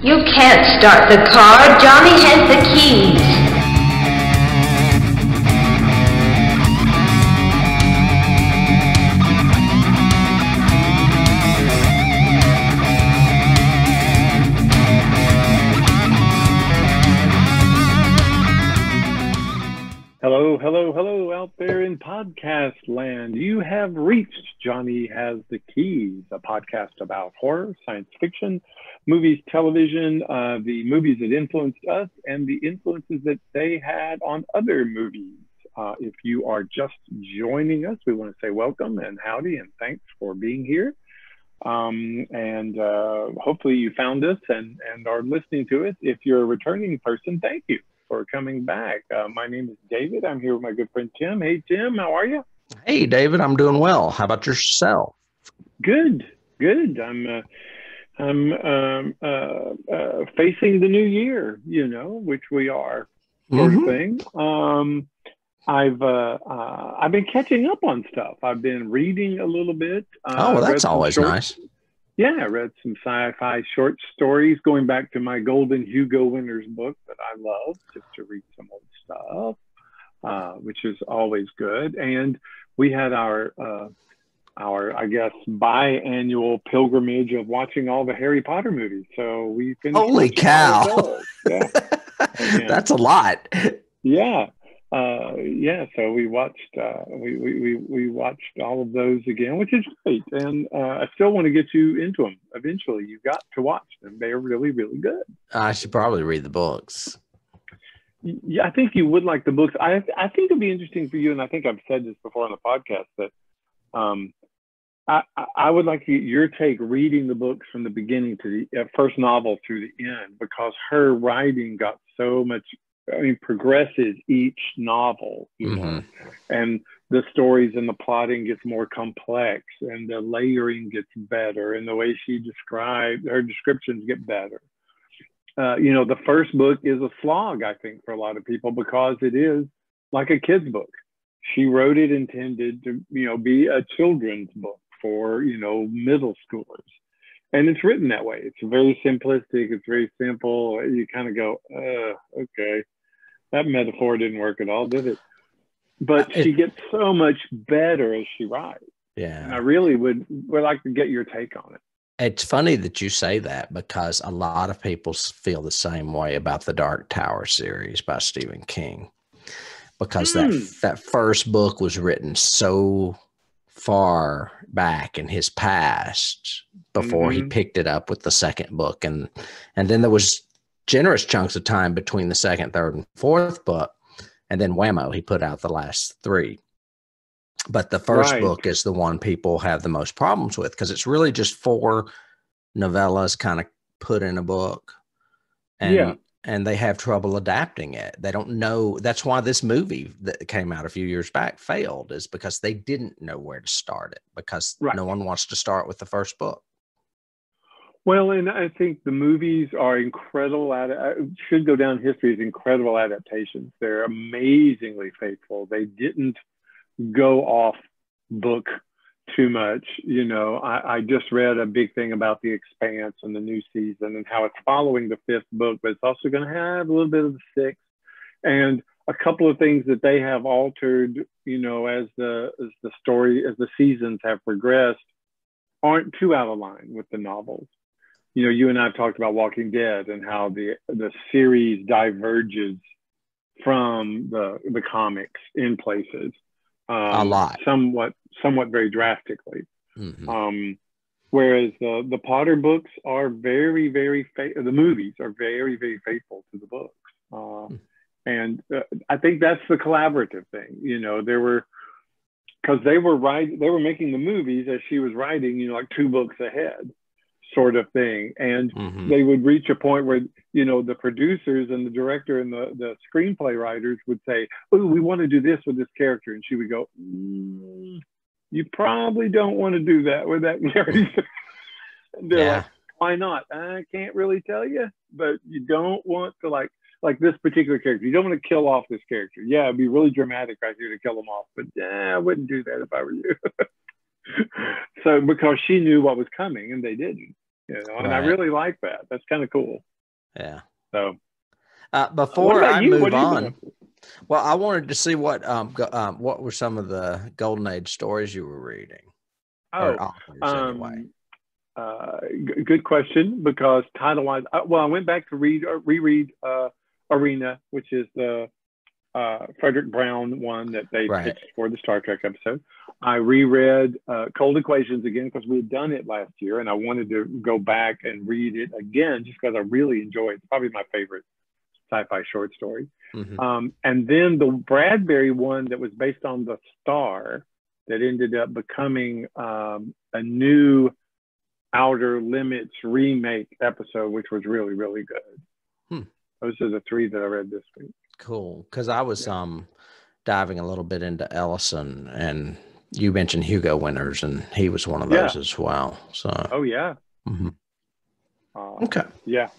You can't start the car. Johnny has the keys. Hello, hello, hello out there in podcast land. You have reached Johnny Has the Keys, a podcast about horror, science fiction, movies, television, the movies that influenced us and the influences that they had on other movies. If you are just joining us, we want to say welcome and howdy and thanks for being here. Hopefully you found us and are listening to us. If you're a returning person, thank you for coming back. My name is David. I'm here with my good friend Tim. Hey Tim, how are you? Hey David, I'm doing well. How about yourself? Good, good. I'm facing the new year, you know, which we are, sort of thing. I've been catching up on stuff. I've been reading a little bit. Well, that's always nice. Yeah, I read some sci-fi short stories, going back to my Golden Hugo Winners book that I love, just to read some old stuff, which is always good. And we had our I guess, biannual pilgrimage of watching all the Harry Potter movies. So we finished. Holy cow! Yeah. That's a lot. Yeah. So we watched we watched all of those again, which is great, and I still want to get you into them. Eventually, you got to watch them; they are really, really good. I should probably read the books. Yeah, I think you would like the books. I think it'd be interesting for you, and I think I've said this before on the podcast that I would like to get your take reading the books from the beginning to the first novel through the end, because her writing got so much. I mean, progresses each novel, you know, and the stories and the plotting gets more complex, and the layering gets better, and the way she described her descriptions get better. You know, the first book is a slog, I think, for a lot of people, because it is like a kid's book. She wrote it intended to, you know, be a children's book for, you know, middle schoolers. And it's written that way. It's very simplistic. It's very simple. You kind of go, okay, that metaphor didn't work at all, did it? But she gets so much better as she writes. Yeah. And I really would like to get your take on it. It's funny that you say that, because a lot of people feel the same way about the Dark Tower series by Stephen King, because that first book was written so far back in his past before he picked it up with the second book, and then there was generous chunks of time between the second, third, and fourth book, and then whammo, he put out the last three. But the first book is the one people have the most problems with, because it's really just 4 novellas kind of put in a book, and they have trouble adapting it. They don't know. That's why this movie that came out a few years back failed, is because they didn't know where to start it, because no one wants to start with the first book. Well, and I think the movies are incredible should go down history as incredible adaptations. They're amazingly faithful. They didn't go off book too much. You know, I just read a big thing about The Expanse and the new season and how it's following the 5th book, but it's also going to have a little bit of the 6th, and a couple of things that they have altered, you know, as the seasons have progressed, aren't too out of line with the novels. You know, you and I have talked about Walking Dead and how the series diverges from the comics in places. A lot. Somewhat very drastically. Whereas the Potter books are very, very, the movies are very, very faithful to the books. And I think that's the collaborative thing. You know, because they were making the movies as she was writing, you know, like 2 books ahead, sort of thing. And they would reach a point where, you know, the producers and the director and the screenplay writers would say, oh, we want to do this with this character. And she would go, you probably don't want to do that with that character. They're like, why not? I can't really tell you, but you don't want to like this particular character. You don't want to kill off this character. Yeah, it'd be really dramatic right here to kill him off, but I wouldn't do that if I were you. So because she knew what was coming and they didn't. and I really like that. That's kind of cool. Yeah. So before I move on, well, I wanted to see what were some of the Golden Age stories you were reading? Or authors anyway. Good question, because title-wise, I went back to reread Arena, which is the Frederick Brown one that they pitched for the Star Trek episode. I reread Cold Equations again because we had done it last year, and I wanted to go back and read it again just because I really enjoy it. It's probably my favorite sci-fi short story. And then the Bradbury one that was based on The Star that ended up becoming a new Outer Limits remake episode, which was really, really good. Those are the three that I read this week. Cool. Because I was diving a little bit into Ellison, and you mentioned Hugo Winners, and he was one of those as well. So. Oh, yeah. Okay. Yeah.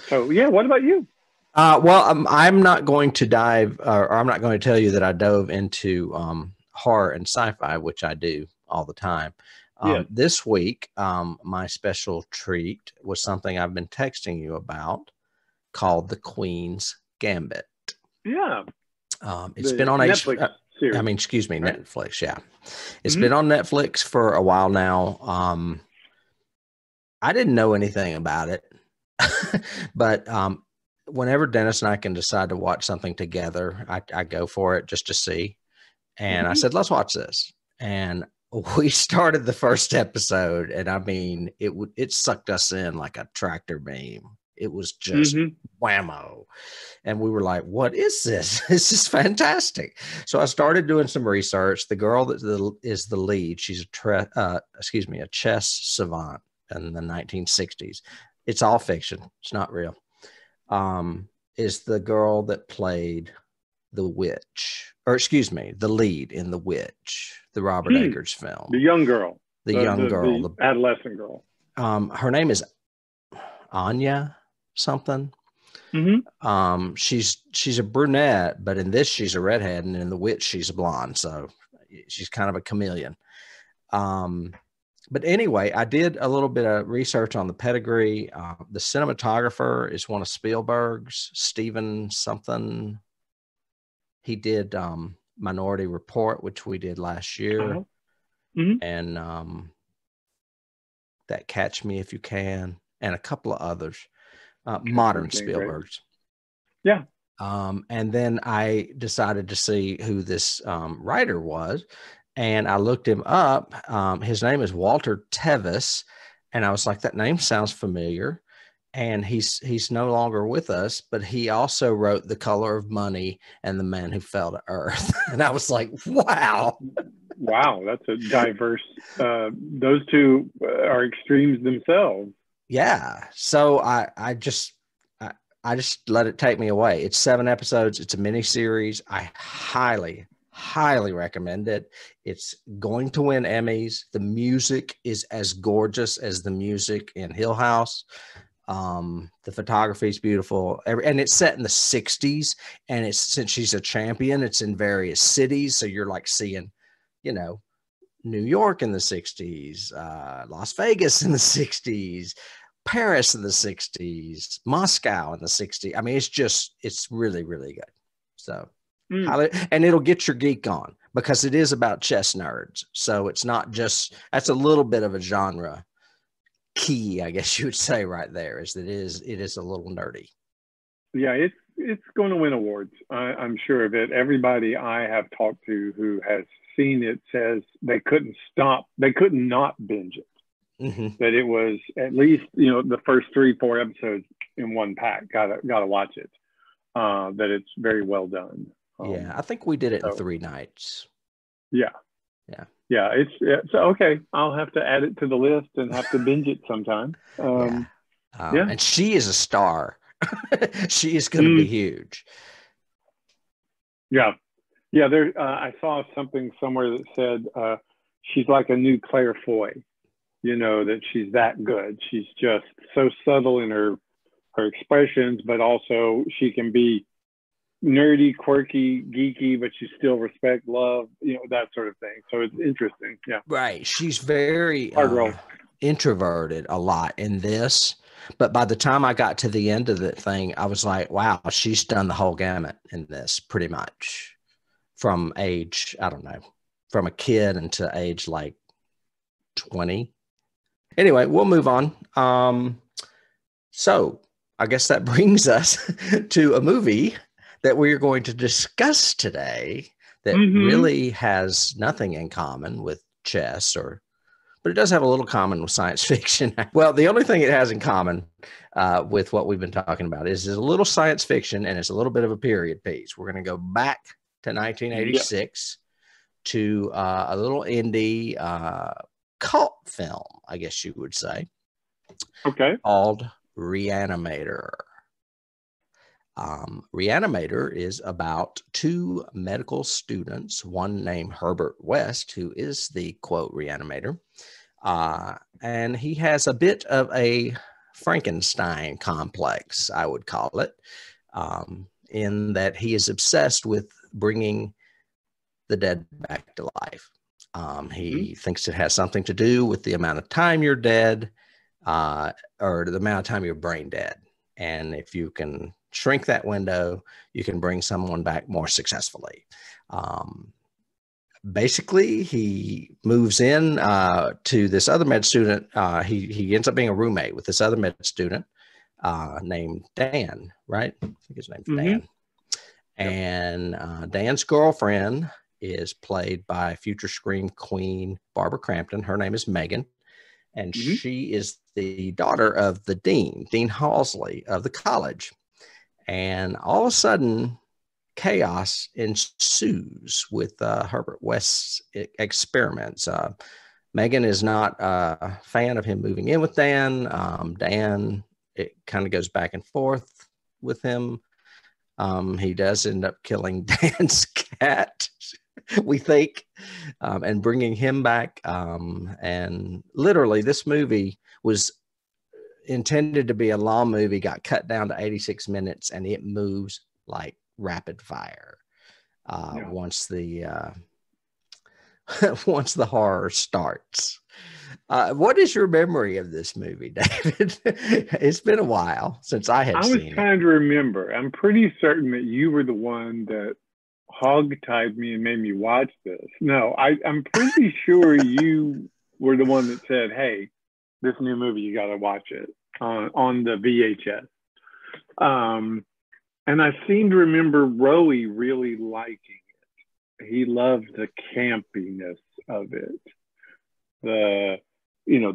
What about you? Well, I'm not going to dive, or I'm not going to tell you that I dove into horror and sci-fi, which I do all the time. This week, my special treat was something I've been texting you about called The Queen's Gambit. Yeah. It's been on Netflix series. Netflix. Yeah. It's been on Netflix for a while now. I didn't know anything about it, but whenever Dennis and I can decide to watch something together, I go for it just to see. And I said, let's watch this. And we started the first episode, and I mean, it sucked us in like a tractor beam. It was just whammo. And we were like, what is this? This is fantastic. So I started doing some research. The girl that is the lead, she's a chess savant in the 1960s. It's all fiction. It's not real. Is the girl that played the witch, the lead in The Witch, the Robert Eggers film. The young girl. The adolescent girl. Her name is Anya something. She's a brunette, but in this she's a redhead, and in The Witch she's a blonde, so she's kind of a chameleon. But anyway, I did a little bit of research on the pedigree. The cinematographer is one of Spielberg's, Steven something. He did Minority Report, which we did last year, and that Catch Me If You Can, and a couple of others, modern Spielberg's. Yeah. And then I decided to see who this writer was, and I looked him up. His name is Walter Tevis, and I was like, that name sounds familiar. And he's no longer with us, but he also wrote The Color of Money and The Man Who Fell to Earth. And I was like, wow. Wow, that's a diverse, those two are extremes themselves. Yeah. So I just let it take me away. It's 7 episodes. It's a mini series. I highly recommend it. It's going to win Emmys. The music is as gorgeous as the music in Hill House. The photography is beautiful, and it's set in the 60s, and it's, since she's a champion, it's in various cities. So you're like seeing, New York in the 60s, Las Vegas in the 60s, Paris in the 60s, Moscow in the 60s. I mean, it's really, really good. So, and it'll get your geek on, because it is about chess nerds. So it's not just, that's a little bit of a genre key, I guess you would say, right there, is that it is a little nerdy. Yeah, it's going to win awards. I'm sure of it. Everybody I have talked to who has seen it says they couldn't not binge it. That it was at least, the first 3-4 episodes in one pack. Gotta watch it. That it's very well done. Yeah, I think we did it in 3 nights. Yeah. It's okay. I'll have to add it to the list and have to binge it sometime. And she is a star. She is going to be huge. Yeah. There. I saw something somewhere that said she's like a new Claire Foy. That she's that good. She's just so subtle in her expressions, but also she can be nerdy, quirky, geeky, but you still respect, love, that sort of thing. So it's interesting. Yeah. Right. She's very hard role. introverted a lot in this. But by the time I got to the end of the thing, I was like, wow, she's done the whole gamut in this pretty much from age, I don't know, from a kid into age like 20. Anyway, we'll move on. So I guess that brings us to a movie that we're going to discuss today that really has nothing in common with chess but it does have a little common with science fiction. Well, the only thing it has in common with what we've been talking about is a little science fiction, and it's a little bit of a period piece. We're going to go back to 1986 to a little indie cult film, I guess you would say. Okay. Called Re-Animator. Re-Animator is about two medical students, one named Herbert West, who is the quote reanimator, and he has a bit of a Frankenstein complex, I would call it, in that he is obsessed with bringing the dead back to life. He thinks it has something to do with the amount of time you're dead, or the amount of time you're brain dead. And if you can shrink that window, you can bring someone back more successfully. Basically, he moves in to this other med student. He ends up being a roommate with this other med student named Dan, right? I think his name's Dan. And Dan's girlfriend is played by future Scream queen Barbara Crampton. Her name is Megan. And she is the daughter of the dean, Dean Halsey of the college. And all of a sudden, chaos ensues with Herbert West's experiments. Megan is not a fan of him moving in with Dan. Dan, it kind of goes back and forth with him. He does end up killing Dan's cat, we think, and bringing him back. And literally, this movie was intended to be a long movie, got cut down to 86 minutes, and it moves like rapid fire once the once the horror starts. What is your memory of this movie, David? It's been a while since I had seen it. I was trying to remember. I'm pretty certain that you were the one that hog-tied me and made me watch this. No, I'm pretty sure you were the one that said, hey, this new movie, you got to watch it on the VHS. And I seem to remember Rowie really liking it. He loved the campiness of it. The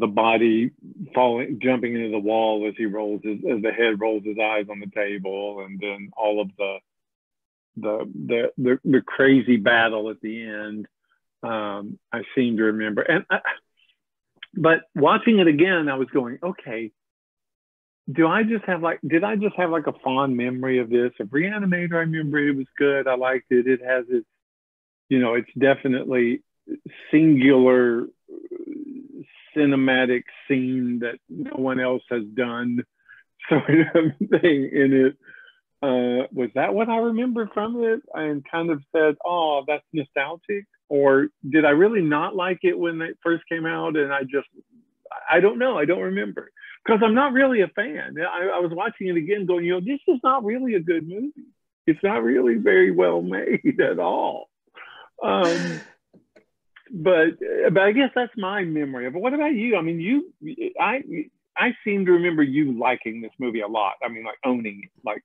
body jumping into the wall as the head rolls his eyes on the table, and then all of the crazy battle at the end. I seem to remember, but watching it again, I was going, okay, did I just have like a fond memory of this? Of Re-Animator, I remember it was good. I liked it. It has its, it's definitely singular cinematic scene that no one else has done sort of thing in it. Was that what I remember from it? And kind of said, oh, that's nostalgic? Or did I really not like it when it first came out? And I don't know. I don't remember. Because I'm not really a fan. I was watching it again going, this is not really a good movie. It's not really very well made at all. But I guess that's my memory of it. What about you? I mean, I seem to remember you liking this movie a lot. I mean, like owning it, like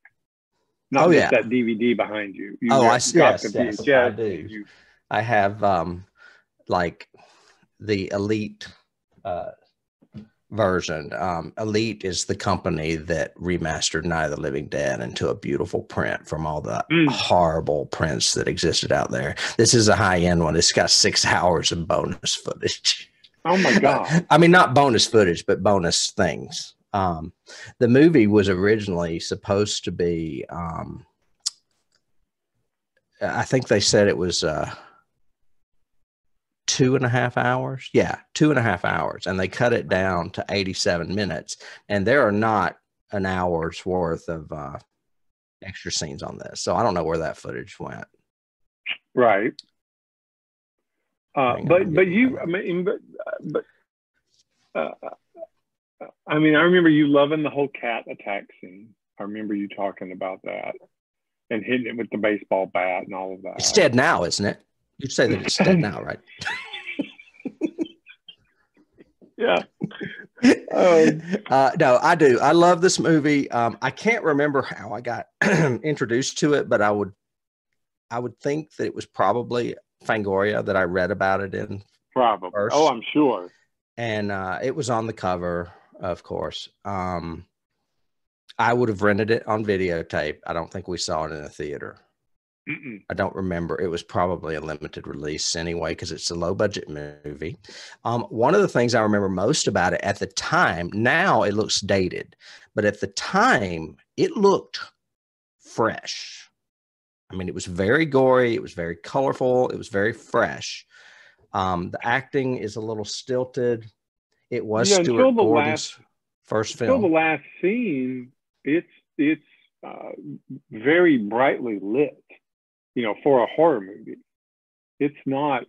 not just that DVD behind you. Yes, I do. I have like the Elite version. Elite is the company that remastered Night of the Living Dead into a beautiful print from all the horrible prints that existed out there. This is a high-end one. It's got 6 hours of bonus footage. Oh my God. I mean, not bonus footage, but bonus things. The movie was originally supposed to be, I think they said it was 2.5 hours. Yeah, 2.5 hours. And they cut it down to 87 minutes. And there are not an hour's worth of extra scenes on this. So I don't know where that footage went. Right. But I mean, I remember you loving the whole cat attack scene. I remember you talking about that and hitting it with the baseball bat and all of that. It's dead now, isn't it? You'd say that it's dead now, right? Yeah. No, I do. I love this movie. I can't remember how I got introduced to it, but I would think that it was probably Fangoria that I read about it in. Probably. First. Oh, I'm sure. And it was on the cover, of course. I would have rented it on videotape. I don't think we saw it in a theater. I don't remember. It was probably a limited release anyway, because it's a low budget movie. One of the things I remember most about it at the time, now it looks dated, but at the time it looked fresh. I mean, it was very gory. It was very colorful. It was very fresh. The acting is a little stilted. It was Stuart Gordon's first film. Until the last scene, it's very brightly lit, for a horror movie. It's not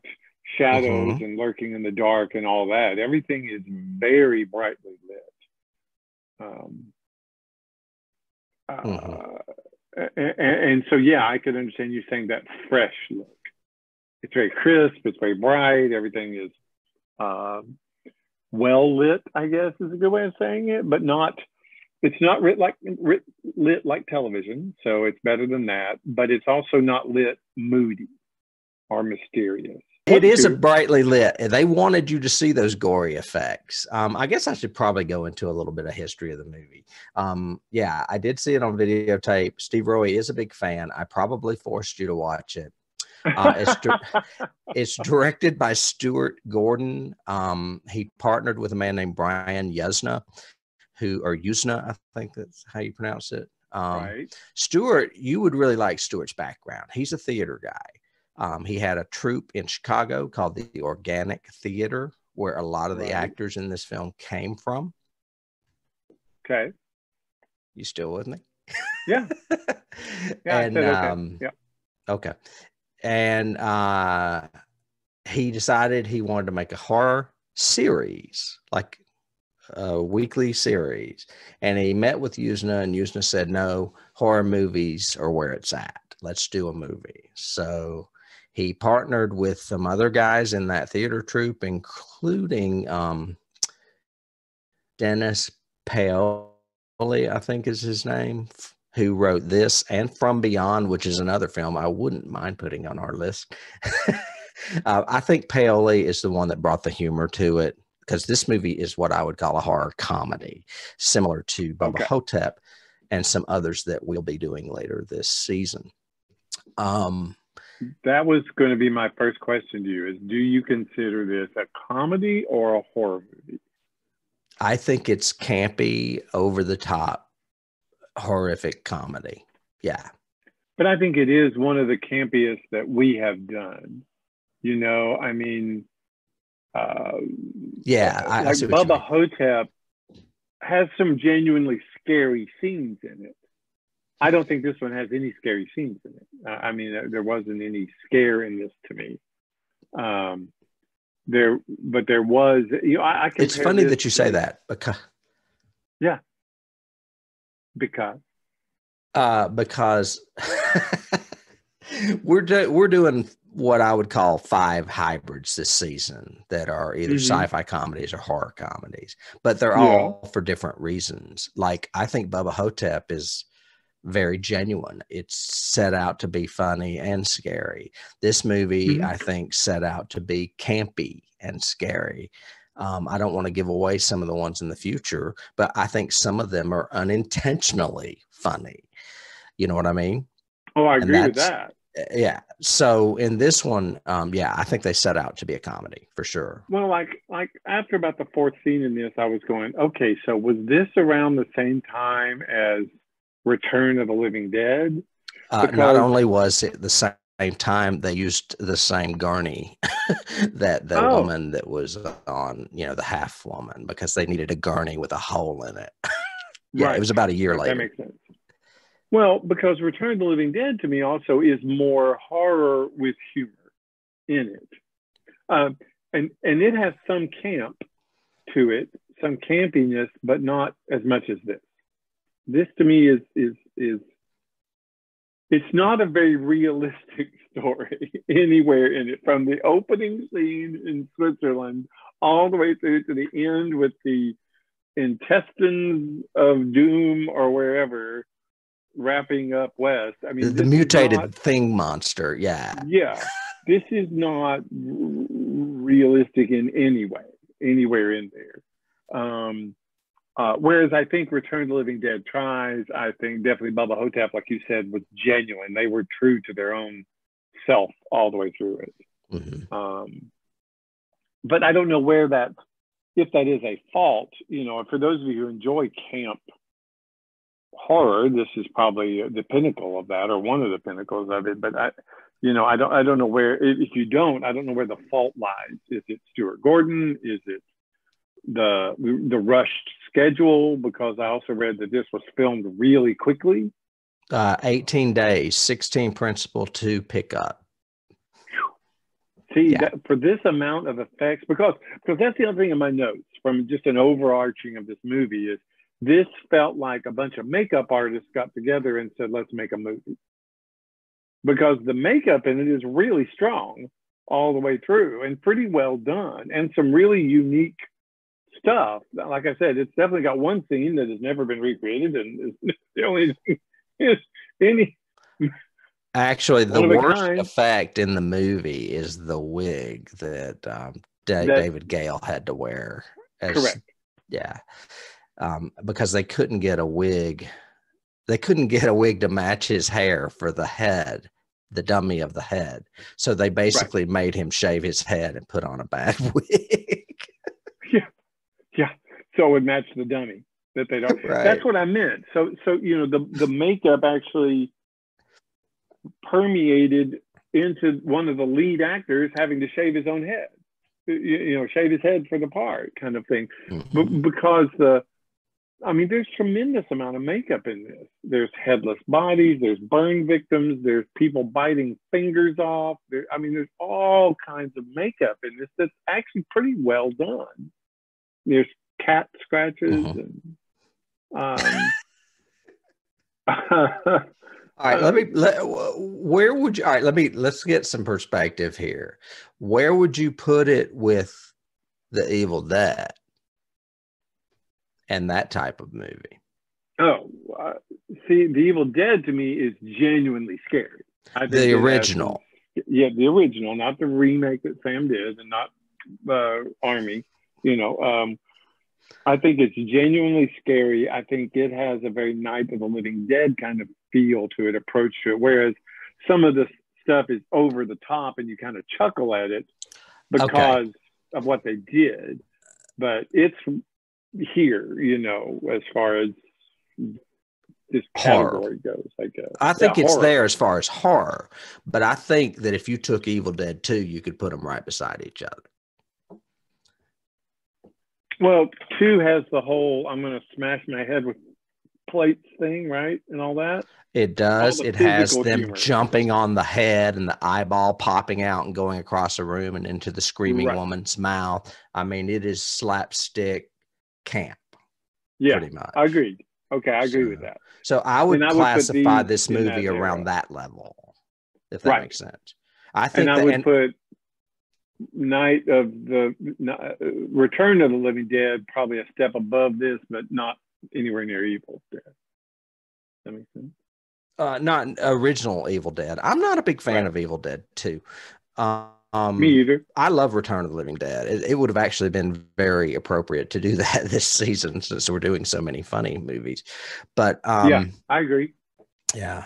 shadows and lurking in the dark and all that. Everything is very brightly lit. And so, yeah, I could understand you saying that fresh look. It's very crisp. It's very bright. Everything is well lit, I guess is a good way of saying it, but it's not lit like television. So it's better than that, but it's also not lit moody or mysterious. It is a brightly lit. They wanted you to see those gory effects. I guess I should probably go into a little bit of history of the movie. Yeah, I did see it on videotape. Steve Roy is a big fan. I probably forced you to watch it. It's directed by Stuart Gordon. He partnered with a man named Brian Yuzna, I think that's how you pronounce it. Right. Stuart, you would really like Stuart's background. He's a theater guy. He had a troupe in Chicago called the Organic Theater, where a lot of the actors in this film came from. Okay. You still with me? Yeah. And okay. Yeah. Okay. And he decided he wanted to make a horror series, like a weekly series. And he met with Yuzna, and Yuzna said, no, horror movies are where it's at. Let's do a movie. So he partnered with some other guys in that theater troupe, including Dennis Paoli, I think is his name, who wrote this and From Beyond, which is another film I wouldn't mind putting on our list. I think Paoli is the one that brought the humor to it, because this movie is what I would call a horror comedy, similar to Bubba Hotep and some others that we'll be doing later this season. That was going to be my first question to you, is do you consider this a comedy or a horror movie? I think it's campy, over the top, horrific comedy. Yeah. But I think it is one of the campiest that we have done. I mean, yeah, like Bubba Hotep has some genuinely scary scenes in it. I don't think this one has any scary scenes in it. I mean, there wasn't any scare in this to me. There was. It's funny that you say that, because. Yeah. Because we're doing what I would call 5 hybrids this season that are either sci-fi comedies or horror comedies, but they're all for different reasons. Like, I think Bubba Hotep is very genuine. It's set out to be funny and scary. This movie, I think, set out to be campy and scary. I don't want to give away some of the ones in the future, but I think some of them are unintentionally funny. You know what I mean? Oh, I agree with that. Yeah. So in this one, I think they set out to be a comedy for sure. Well, like after about the 4th scene in this, I was going, okay, so was this around the same time as Return of the Living Dead? Not only was it the same time, they used the same gurney that the woman that was on, the half woman, because they needed a gurney with a hole in it. It was about a year later. That makes sense. Well, because Return of the Living Dead to me also is more horror with humor in it. And it has some camp to it, some campiness, but not as much as this. This to me is it's not a very realistic story anywhere in it, from the opening scene in Switzerland all the way through to the end with the intestines of doom or wherever wrapping up west. I mean, the mutated thing monster. Yeah. Yeah. This is not realistic in any way, anywhere in there. Whereas I think Return of the Living Dead tries, I think definitely Bubba Hotep, like you said, was genuine. They were true to their own self all the way through it. Mm-hmm. But I don't know where that, if that is a fault, you know, for those of you who enjoy camp horror, this is probably the pinnacle of that, or one of the pinnacles of it. But I don't know where, if you don't, I don't know where the fault lies. Is it Stuart Gordon? Is it the rushed schedule? Because I also read that this was filmed really quickly. 18 days, 16 principal, 2 pickup. See, that, for this amount of effects, because that's the other thing in my notes from just an overarching of this movie is this felt like a bunch of makeup artists got together and said, let's make a movie. Because the makeup in it is really strong all the way through and pretty well done, and some really unique stuff. Like I said, it's definitely got one scene that has never been recreated, and is the only thing is any. Actually, the worst effect in the movie is the wig that David Gale had to wear. Correct. Yeah. Because they couldn't get a wig. They couldn't get a wig to match his hair for the head, the dummy of the head. So they basically made him shave his head and put on a bad wig. Yeah. So it would match the dummy that they don't. Right. That's what I meant. So you know, the makeup actually permeated into one of the lead actors having to shave his own head, you know, shave his head for the part, kind of thing. Mm-hmm. Because there's tremendous amount of makeup in this. There's headless bodies, there's burn victims, there's people biting fingers off. There's all kinds of makeup in this that's actually pretty well done. There's cat scratches and all right, let's get some perspective here. Where would you put it with the Evil Dead and that type of movie? See, the Evil Dead to me is genuinely scary. I think the original. The original, not the remake that Sam did, and not Army. You know, I think it's genuinely scary. I think it has a very Night of the Living Dead kind of feel to it, approach to it, whereas some of the stuff is over the top and you kind of chuckle at it because of what they did. But it's here, you know, as far as this category goes, I guess. I think it's horror. There as far as horror, but I think that if you took Evil Dead 2, you could put them right beside each other. Well, 2 has the whole I'm going to smash my head with plates thing, right? And all that. It does. It has them jumping on the head and the eyeball popping out and going across the room and into the screaming woman's mouth. I mean, it is slapstick camp. Yeah, pretty much. I agreed. Okay, I agree with that. So I would classify this movie around that level, if that makes sense. I think I would put Night of the Return of the Living Dead probably a step above this, but not anywhere near Evil Dead. That makes sense. Not original Evil Dead. I'm not a big fan of Evil Dead 2. Me either. I love Return of the Living Dead. It would have actually been very appropriate to do that this season since we're doing so many funny movies. But yeah, I agree. Yeah.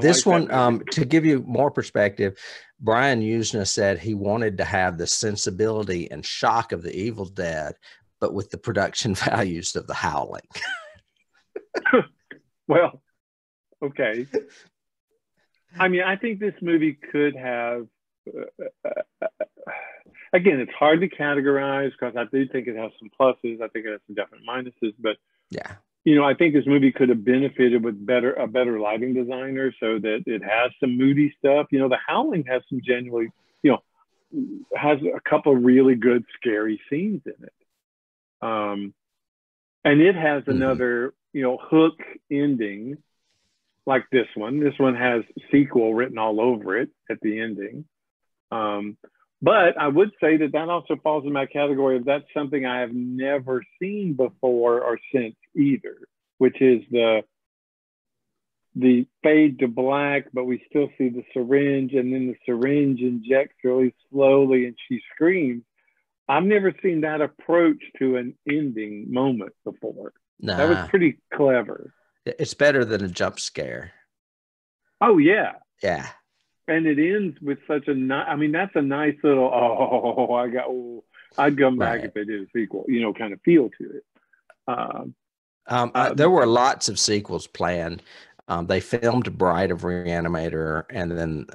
This one, to give you more perspective, Brian Usna said he wanted to have the sensibility and shock of the Evil Dead, but with the production values of The Howling. Well, okay. I mean, I think this movie could have, again, it's hard to categorize because I do think it has some pluses. I think it has some definite minuses, but yeah. You know, I think this movie could have benefited with a better lighting designer so that it has some moody stuff. You know, The Howling has some genuinely, you know, has a couple of really good scary scenes in it. And it has another, hook ending like this one. This one has sequel written all over it at the ending. But I would say that also falls in my category of that's something I have never seen before or since either, which is the fade to black, but we still see the syringe, and then the syringe injects really slowly and she screams. I've never seen that approach to an ending moment before. Nah. That was pretty clever. It's better than a jump scare. Oh, yeah. Yeah. And it ends with such a that's a nice little, I'd come back if they did a sequel, kind of feel to it. There were lots of sequels planned. They filmed Bride of Re-Animator, and then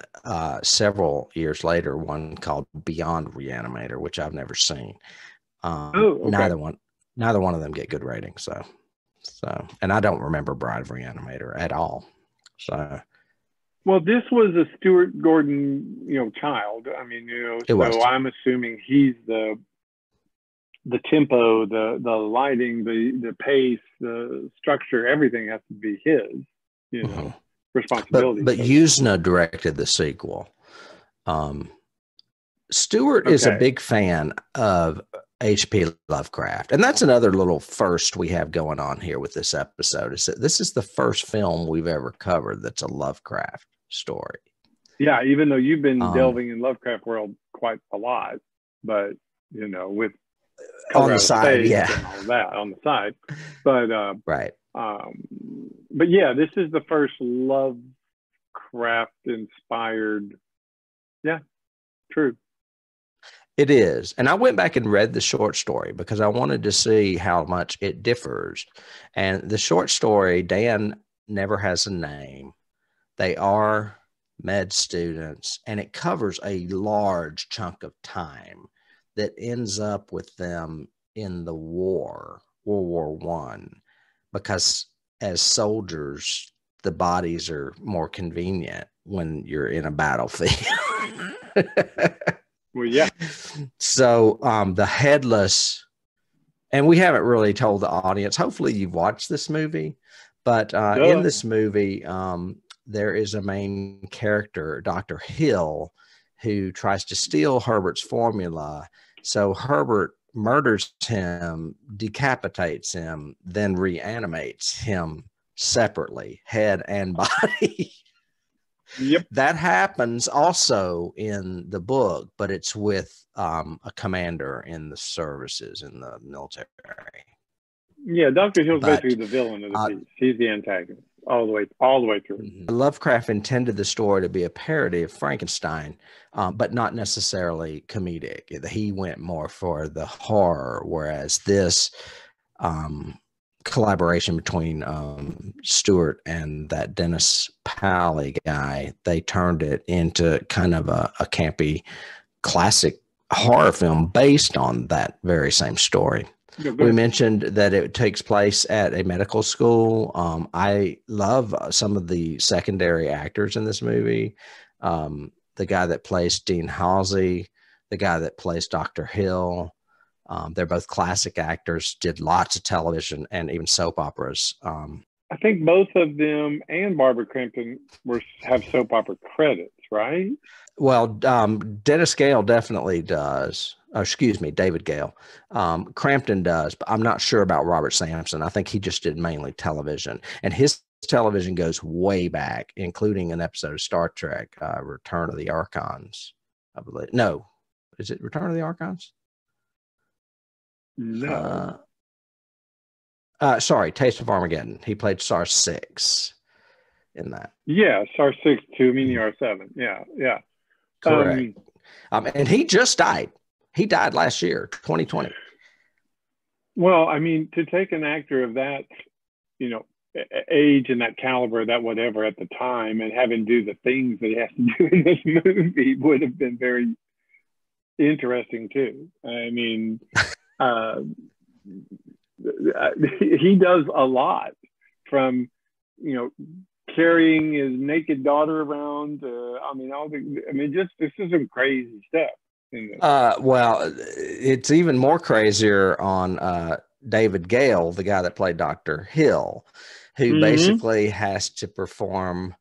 several years later, one called Beyond Re-Animator, which I've never seen. Okay. Neither one of them get good ratings. So, and I don't remember Bride of Re-Animator at all. So, well, this was a Stuart Gordon, child. I mean, so I'm assuming he's the tempo, the lighting, the pace, the structure, everything has to be his, responsibility. But Usna directed the sequel. Stuart is a big fan of H.P. Lovecraft. And that's another little first we have going on here with this episode, is that this is the first film we've ever covered that's a Lovecraft story. Yeah, even though you've been delving in Lovecraft world quite a lot, but, with on the side, and all that on the side. But right. But yeah, this is the first Lovecraft inspired. Yeah, true. It is. And I went back and read the short story because I wanted to see how much it differs. And the short story, Dan never has a name. They are med students, and it covers a large chunk of time that ends up with them in the war, World War I, because as soldiers, the bodies are more convenient when you're in a battlefield. Well, yeah. So the headless, and we haven't really told the audience, hopefully you've watched this movie, but in this movie, there is a main character, Dr. Hill, who tries to steal Herbert's formula. So Herbert murders him, decapitates him, then reanimates him separately, head and body. Yep. That happens also in the book, but it's with a commander in the services in the military. Yeah, Dr. Hill's basically the villain of the piece. He's the antagonist all the way through. Lovecraft intended the story to be a parody of Frankenstein, but not necessarily comedic. He went more for the horror, whereas this collaboration between Stuart and that Dennis Pally guy, they turned it into kind of a campy classic horror film based on that very same story. We mentioned that it takes place at a medical school. I love some of the secondary actors in this movie. The guy that plays Dean Halsey, the guy that plays Dr. Hill. They're both classic actors, did lots of television and even soap operas. I think both of them and Barbara Crampton have soap opera credits, right? Well, Dennis Gale definitely does. Oh, excuse me, David Gale. Crampton does, but I'm not sure about Robert Sampson. I think he just did mainly television. And his television goes way back, including an episode of Star Trek, Return of the Archons, I believe. No, is it Return of the Archons? No. Sorry, Taste of Armageddon. He played SAR 6 in that. Yeah, SAR 6 to Meteor 7. Yeah. Correct. And he just died. He died last year, 2020. Well, I mean, to take an actor of that, age and that caliber, that whatever at the time, and have him do the things that he has to do in this movie would have been very interesting too. I mean, he does a lot, from carrying his naked daughter around. This is some crazy stuff. Well, it's even more crazier on David Gale, the guy that played Dr. Hill, who basically has to perform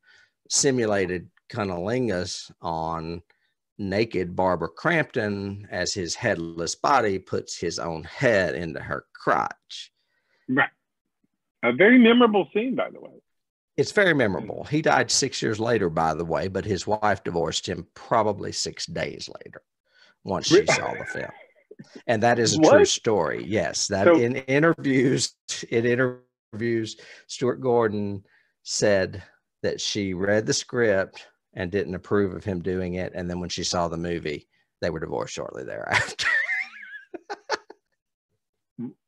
simulated cunnilingus on naked Barbara Crampton as his headless body puts his own head into her crotch. Right. A very memorable scene, by the way. It's very memorable. He died 6 years later, by the way, but his wife divorced him probably 6 days later once she saw the film. And that is a true story. Yes. That in interviews, Stuart Gordon said that she read the script and didn't approve of him doing it. And then when she saw the movie, they were divorced shortly thereafter.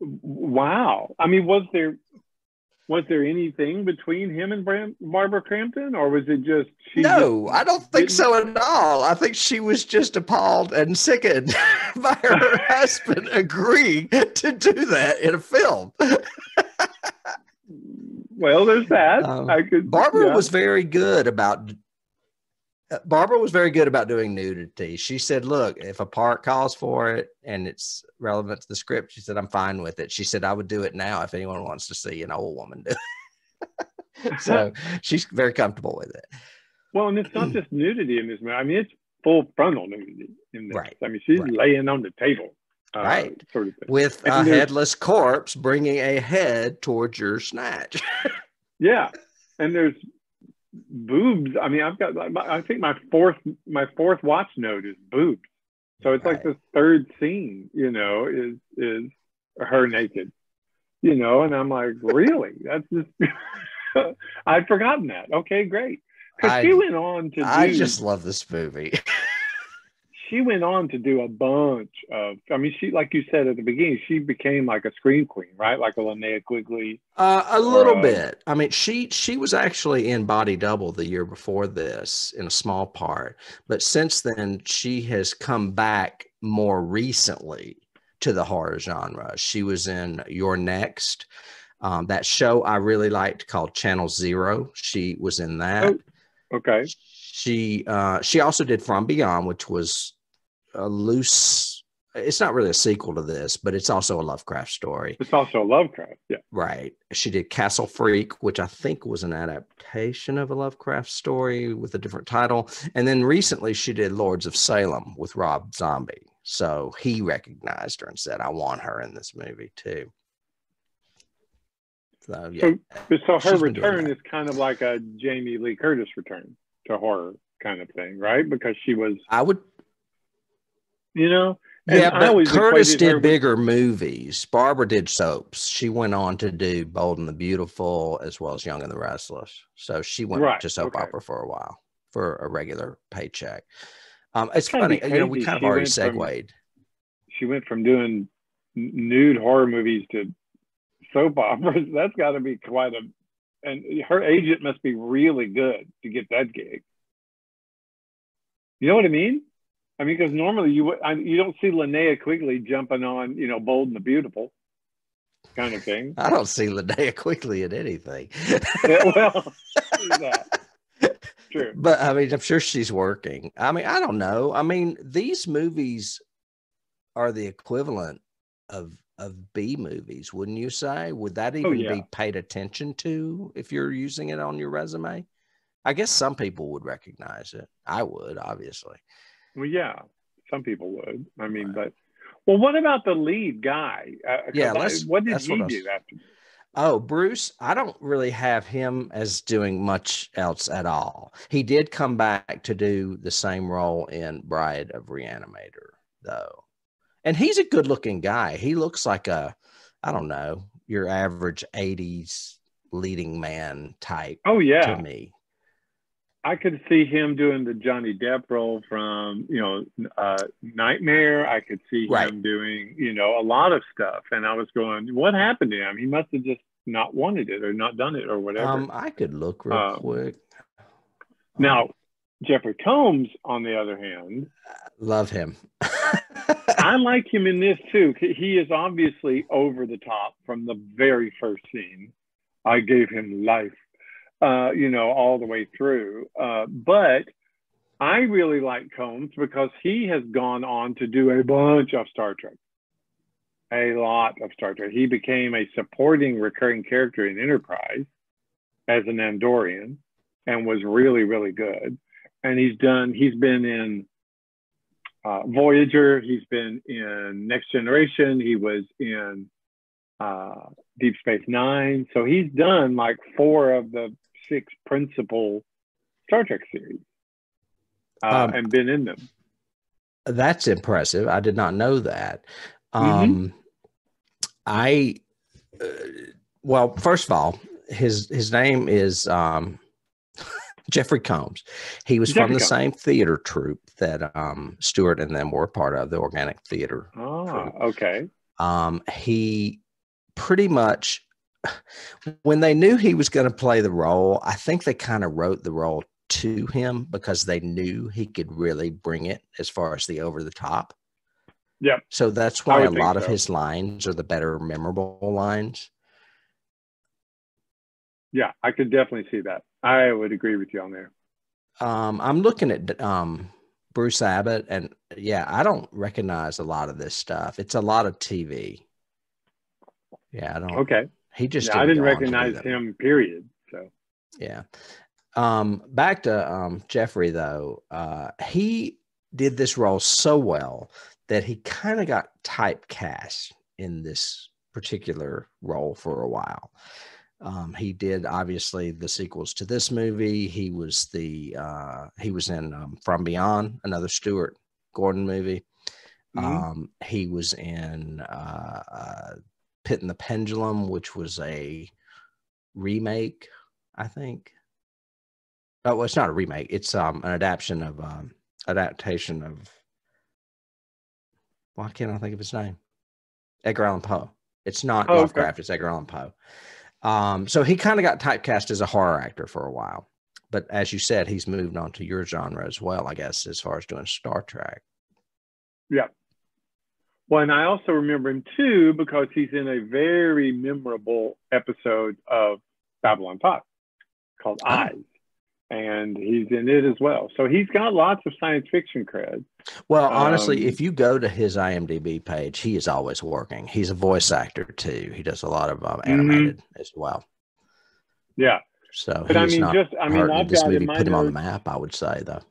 Wow. I mean, was there anything between him and Barbara Crampton, or was it just No, I don't think so at all. I think she was just appalled and sickened by her husband agreeing to do that in a film. Well, there's that. Barbara was very good about doing nudity. She said, look, if a part calls for it and it's relevant to the script, she said, I'm fine with it. She said, I would do it now if anyone wants to see an old woman do it. So she's very comfortable with it. Well, and it's not just nudity in this movie. I mean, it's full frontal nudity in this. Right. I mean, she's laying on the table. Right. Sort of thing. With a headless corpse bringing a head towards your snatch. Yeah. And there's boobs. I mean, I think my fourth watch note is boobs. So it's like the third scene, is her naked, and I'm like, really? That's just, I'd forgotten that. Okay, great. Because she went on to I just love this movie. She went on to do a bunch of, I mean, she, like you said at the beginning, she became like a scream queen, right? Like a Linnea Quigley. A little bit. I mean, she was actually in Body Double the year before this in a small part. But since then, she has come back more recently to the horror genre. She was in You're Next, that show I really liked called Channel Zero. She was in that. Oh, okay. She also did From Beyond, which was a loose, it's not really a sequel to this, but it's also a Lovecraft story. It's also a Lovecraft, yeah. Right. She did Castle Freak, which I think was an adaptation of a Lovecraft story with a different title. And then recently she did Lords of Salem with Rob Zombie. So he recognized her and said, I want her in this movie too. So, yeah. So her return is kind of like a Jamie Lee Curtis return to horror kind of thing, right? Because she was... I would... Yeah, but Curtis did bigger movies. Barbara did soaps. She went on to do Bold and the Beautiful as well as Young and the Restless. So she went to soap opera for a while for a regular paycheck. It's funny, we kind of already segued. She went from doing nude horror movies to soap operas. That's got to be quite a... And her agent must be really good to get that gig. You know what I mean? I mean, because normally you don't see Linnea Quigley jumping on, Bold and the Beautiful kind of thing. I don't see Linnea Quigley in anything. Yeah, well, that. True. But I mean, I'm sure she's working. I mean, I don't know. I mean, these movies are the equivalent of B movies, wouldn't you say? Would that even be paid attention to if you're using it on your resume? I guess some people would recognize it. I would, obviously. Well, yeah, some people would. I mean, but what about the lead guy? What did he do after this? Oh, Bruce, I don't really have him as doing much else at all. He did come back to do the same role in Bride of Re-Animator, though. And he's a good-looking guy. He looks like your average 80s leading man type to me. I could see him doing the Johnny Depp role from, Nightmare. I could see him doing, a lot of stuff. And I was going, what happened to him? He must have just not wanted it or not done it or whatever. I could look real quick. Now, Jeffrey Combs, on the other hand. Love him. I like him in this, too. He is obviously over the top from the very first scene. I gave him life. All the way through. But I really like Combs because he has gone on to do a bunch of Star Trek. A lot of Star Trek. He became a supporting recurring character in Enterprise as an Andorian and was really, really good. And he's been in Voyager, he's been in Next Generation, he was in Deep Space Nine. So he's done like 4 of the 6 principal Star Trek series and been in them. That's impressive. I did not know that. Well, first of all, his name is Jeffrey Combs. He was from the same theater troupe that Stuart and them were part of, the Organic Theater. Oh, okay. He pretty much, when they knew he was going to play the role, I think they kind of wrote the role to him because they knew he could really bring it as far as the over the top. Yeah. So that's why a lot of his lines are the better memorable lines. Yeah, I could definitely see that. I would agree with you on there. I'm looking at Bruce Abbott, and yeah, I don't recognize a lot of this stuff. It's a lot of TV. Yeah, I don't. Okay. He just. I didn't recognize him. Period. So. Yeah. Back to Jeffrey though. He did this role so well that he kind of got typecast in this particular role for a while. He did obviously the sequels to this movie. He was in From Beyond, another Stuart Gordon movie. He was in Pit and the Pendulum, which was a remake, I think. Oh, well, it's not a remake. It's an adaptation of why can't I think of his name? Edgar Allan Poe. It's not Lovecraft. Okay. It's Edgar Allan Poe. So he kind of got typecast as a horror actor for a while. But as you said, he's moved on to your genre as well, I guess, as far as doing Star Trek. Yeah. Well, and I also remember him too because he's in a very memorable episode of Babylon 5 called Eyes. And he's in it as well. So he's got lots of science fiction cred. Well, honestly, if you go to his IMDb page, he is always working. He's a voice actor too. He does a lot of animated as well. Yeah. So but he's I've this got movie in my put him notes, on the map, I would say, though.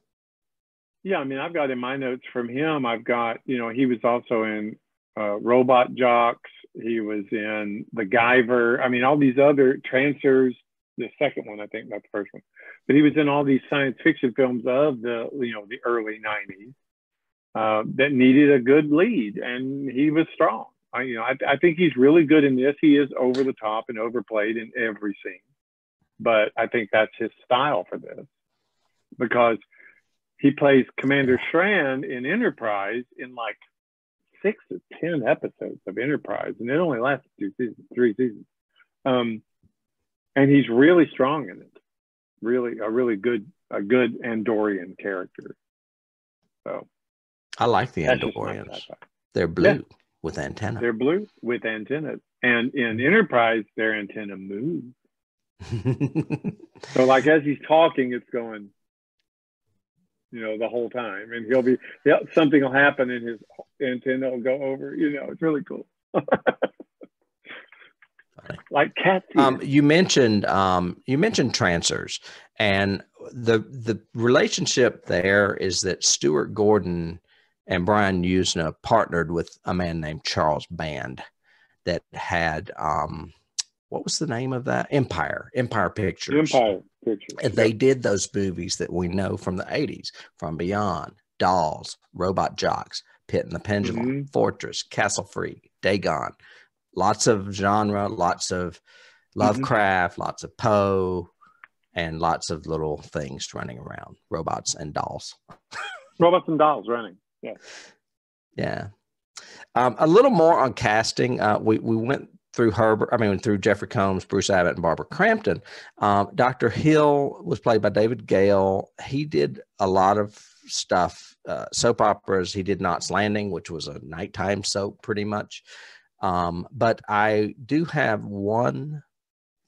Yeah, I mean, I've got in my notes from him, I've got, he was also in Robot Jocks. He was in The Guyver. I mean, all these other Trancers. The second one, I think, not the first one, but he was in all these science fiction films of the early 90s that needed a good lead, and he was strong. I think he's really good in this. He is over the top and overplayed in every scene, but I think that's his style for this because he plays Commander Shran in Enterprise in like 6 or 10 episodes of Enterprise, and it only lasted 3 seasons. And he's really strong in it. Really, a good Andorian character. So I like the Andorians. They're blue with antennas. They're blue with antennas. And in Enterprise, their antenna moves. So like as he's talking, it's going, the whole time. And something will happen and his antenna will go over. It's really cool. Like cats. You mentioned Trancers, and the relationship there is that Stuart Gordon and Brian Usna partnered with a man named Charles Band that had what was the name of that? Empire Pictures. Empire Pictures. And they did those movies that we know from the 80s, From Beyond, Dolls, Robot Jocks, Pit and the Pendulum, Fortress, Castle Freak, Dagon. Lots of genre, lots of Lovecraft, lots of Poe, and lots of little things running around. Robots and dolls. Robots and dolls running. Yeah. Yeah. A little more on casting. We went through through Jeffrey Combs, Bruce Abbott, and Barbara Crampton. Dr. Hill was played by David Gale. He did a lot of stuff, soap operas. He did Knots Landing, which was a nighttime soap pretty much. But I do have one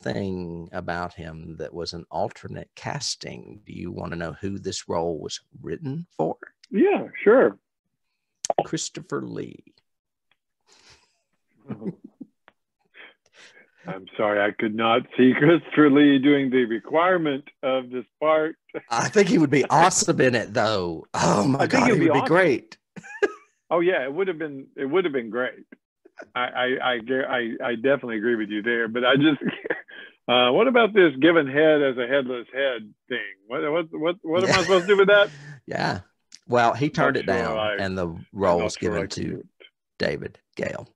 thing about him that was an alternate casting. Do you want to know who this role was written for? Yeah, sure. Christopher Lee. I'm sorry, I could not see Christopher Lee doing the requirement of this part. I think he would be awesome in it, though. Oh my God, he would be awesome. great. Oh yeah, it would have been great. I definitely agree with you there, but I just what about this given head as a headless head thing? What am I supposed to do with that? Yeah. Well, he turned it down, and the role was given to David Gale.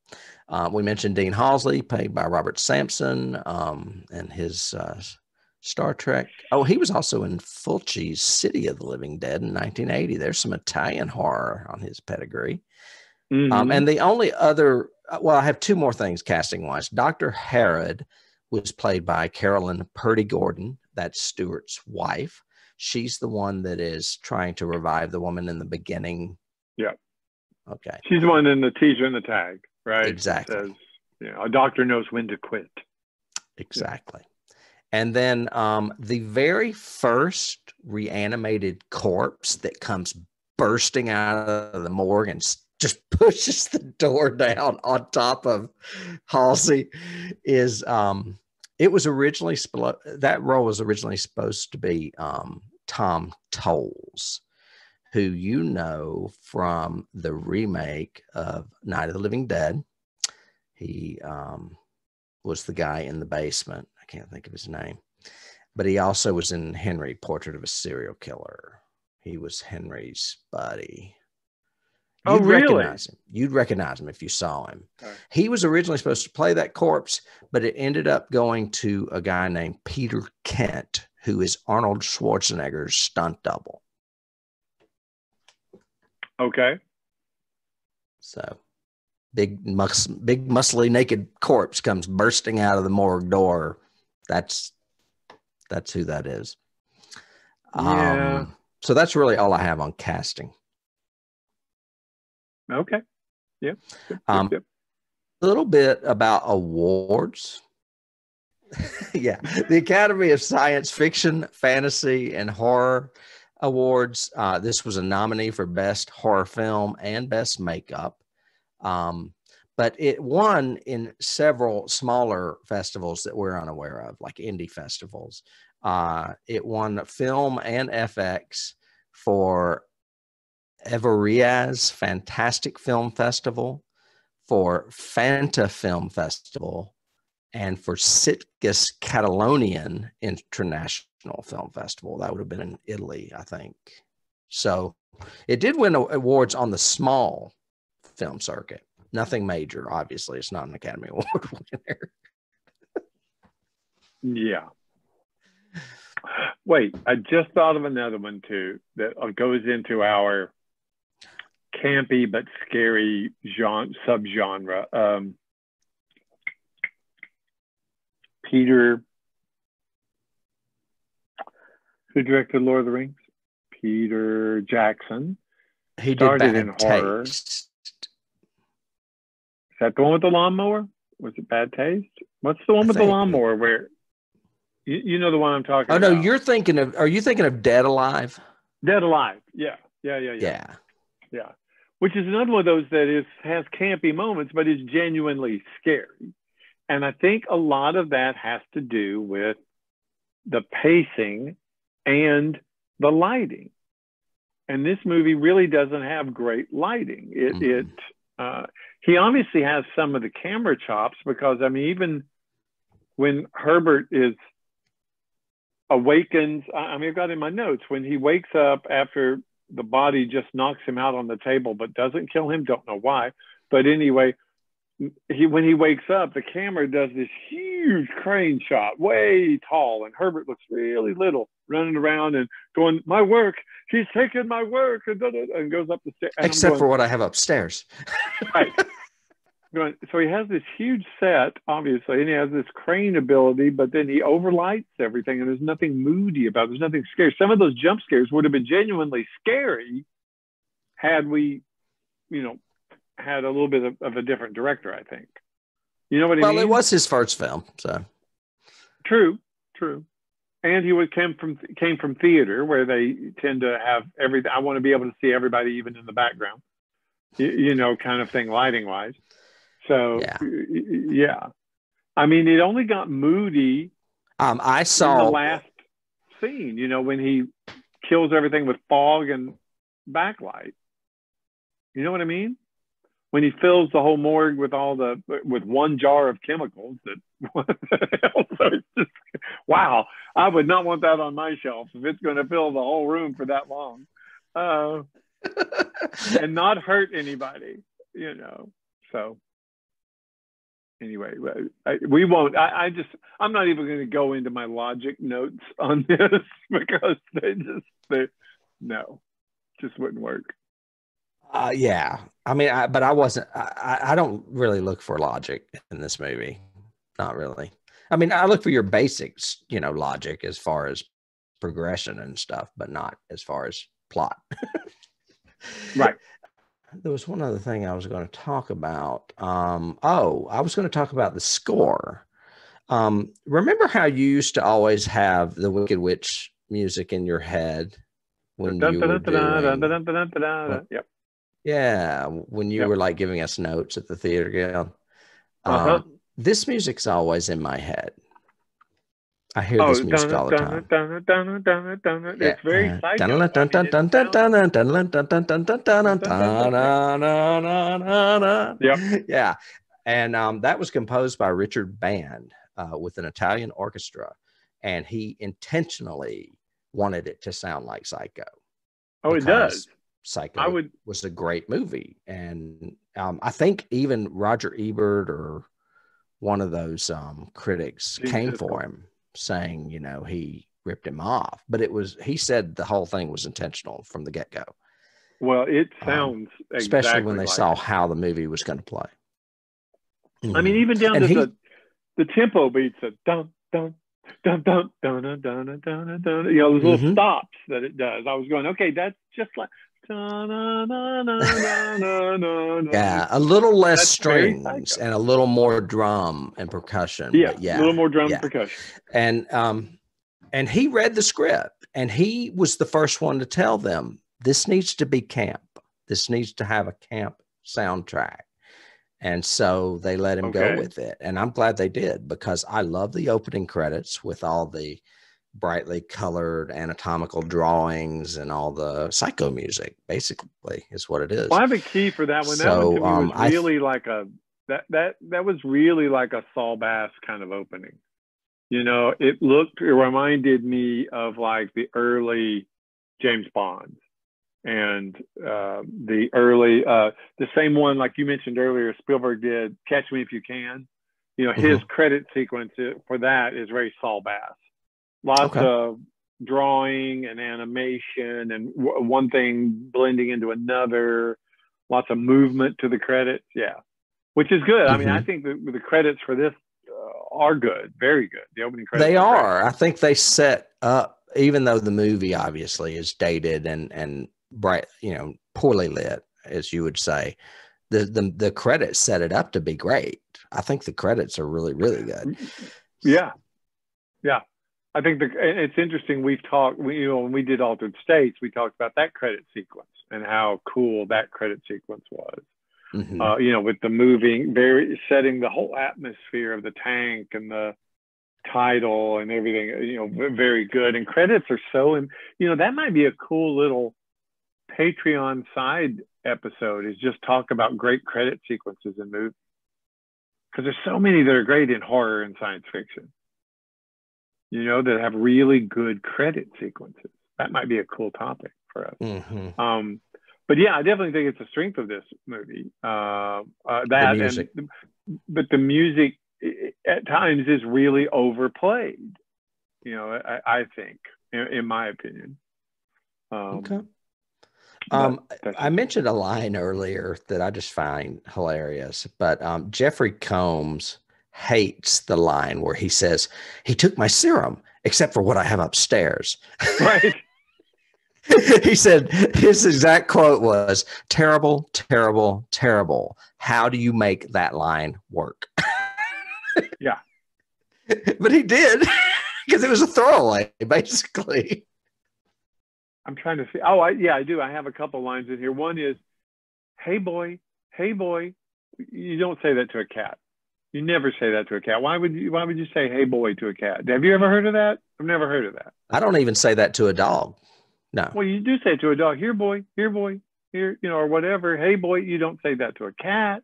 We mentioned Dean Halsey, played by Robert Sampson, and his Star Trek. Oh, he was also in Fulci's City of the Living Dead in 1980. There's some Italian horror on his pedigree. And the only other, well, I have two more things casting-wise. Dr. Harrod was played by Carolyn Purdy Gordon. That's Stuart's wife. She's the one that is trying to revive the woman in the beginning. Yeah. Okay. She's the one in the teaser and the tag, right? Exactly. It says, a doctor knows when to quit. Exactly. Yeah. And then the very first reanimated corpse that comes bursting out of the morgue and just pushes the door down on top of Halsey is it was originally that role was originally supposed to be Tom Towles, who you know from the remake of Night of the Living Dead. He was the guy in the basement. I can't think of his name, but he also was in Henry, Portrait of a Serial Killer. He was Henry's buddy. You'd recognize him. You'd recognize him if you saw him. Right. He was originally supposed to play that corpse, but it ended up going to a guy named Peter Kent, who is Arnold Schwarzenegger's stunt double. Okay. So big muscly naked corpse comes bursting out of the morgue door. That's who that is. Yeah. So that's really all I have on casting. Okay. Yeah. A little bit about awards. Yeah. The Academy of Science Fiction, Fantasy, and Horror Awards. This was a nominee for Best Horror Film and Best Makeup. But it won in several smaller festivals that we're unaware of, like indie festivals. It won Film and FX for Evoriaz Fantastic Film Festival, for Fanta Film Festival, and for Sitges Catalonian International Film Festival. That would have been in Italy, I think. So it did win awards on the small film circuit. Nothing major, obviously. It's not an Academy Award winner. Yeah. Wait, I just thought of another one too that goes into our campy but scary subgenre. Peter, who directed Lord of the Rings? Peter Jackson. He did Bad horror. Taste. Is that the one with the lawnmower? Was it Bad Taste? What's the one with the lawnmower where you know the one I'm talking about? Oh no, are you thinking of Dead Alive? Dead Alive. Yeah. Which is another one of those that has campy moments, but is genuinely scary. And I think a lot of that has to do with the pacing and the lighting. And this movie really doesn't have great lighting. He obviously has some of the camera chops because, I mean, even when Herbert awakens, I've got in my notes, when he wakes up after the body just knocks him out on the table but doesn't kill him, don't know why. But anyway, when he wakes up, the camera does this huge crane shot, way tall, and Herbert looks really little, running around and going, "My work, he's taking my work," and goes up the stairs. Except for what I have upstairs. Right. So he has this huge set, obviously, and he has this crane ability, but then he overlights everything, and there's nothing moody about it. There's nothing scary. Some of those jump scares would have been genuinely scary had we, had a little bit of a different director, I think. You know what I mean? Well, it was his first film, so. True. And he came from theater, where they tend to have everything. I want to be able to see everybody, even in the background, kind of thing, lighting wise. So yeah. I mean, it only got moody. I saw in the last scene, when he kills everything with fog and backlight. You know what I mean? When he fills the whole morgue with one jar of chemicals so it's just, wow, I would not want that on my shelf if it's going to fill the whole room for that long, and not hurt anybody, so anyway, we won't. I'm not even going to go into my logic notes on this because they just wouldn't work. Yeah, I mean, but I wasn't. I don't really look for logic in this movie. Not really. I mean, I look for your basics, logic as far as progression and stuff, but not as far as plot. Right. There was one other thing I was going to talk about. I was going to talk about the score. Remember how you used to always have the Wicked Witch music in your head when you were doing... Yep. Yeah, when you were like giving us notes at the theater guild. This music's always in my head. I hear this music all the time. It's very psycho. Yeah. And that was composed by Richard Band with an Italian orchestra. And he intentionally wanted it to sound like Psycho. Oh, it does. Psycho was a great movie. And I think even Roger Ebert or one of those critics came for him, saying, he ripped him off. But he said the whole thing was intentional from the get-go. Well, it sounds especially when they saw how the movie was going to play. I mean, even down to the tempo beats of dun dun dun dun dun dun dun dun dun. Those little stops that it does. I was going, okay, that's just like yeah, a little less strings and a little more drum and percussion. A little more drum and percussion. And he read the script, and he was the first one to tell them, this needs to be camp. This needs to have a camp soundtrack. And so they let him go with it. And I'm glad they did, because I love the opening credits with all the brightly colored anatomical drawings and all the Psycho music, basically, is what it is. Well, I have a key for that one. That one to me was really like that was really like a Saul Bass kind of opening. It reminded me of like the early James Bond and the early, the same one, like you mentioned earlier, Spielberg did Catch Me If You Can. His credit sequence for that is very Saul Bass. Lots of drawing and animation and one thing blending into another, lots of movement to the credits. Yeah, which is good. I mean, I think the credits for this are good, very good. The opening credits. They are. I think they set up, even though the movie obviously is dated and bright, poorly lit, as you would say, the credits set it up to be great. I think the credits are really, really good. Yeah. I think it's interesting. We've talked, when we did Altered States, we talked about that credit sequence and how cool that credit sequence was. With the moving, setting the whole atmosphere of the tank and the title and everything, very good. And credits are so, that might be a cool little Patreon side episode, is just talk about great credit sequences in movies. Because there's so many that are great in horror and science fiction. That have really good credit sequences. That might be a cool topic for us. But yeah, I definitely think it's a strength of this movie. But the music at times is really overplayed. I think, in my opinion. I mentioned a line earlier that I just find hilarious, but Jeffrey Combs hates the line where he says, he took my serum except for what I have upstairs. Right. He said his exact quote was, terrible, terrible, terrible. How do you make that line work? Yeah. But he did because it was a throwaway, basically. I'm trying to see. Oh, I do. I have a couple lines in here. One is, hey boy. You don't say that to a cat. You never say that to a cat. Why would you say hey boy to a cat? Have you ever heard of that? I've never heard of that. I don't even say that to a dog. No. Well, you do say it to a dog, here boy, here, or whatever. Hey boy, you don't say that to a cat.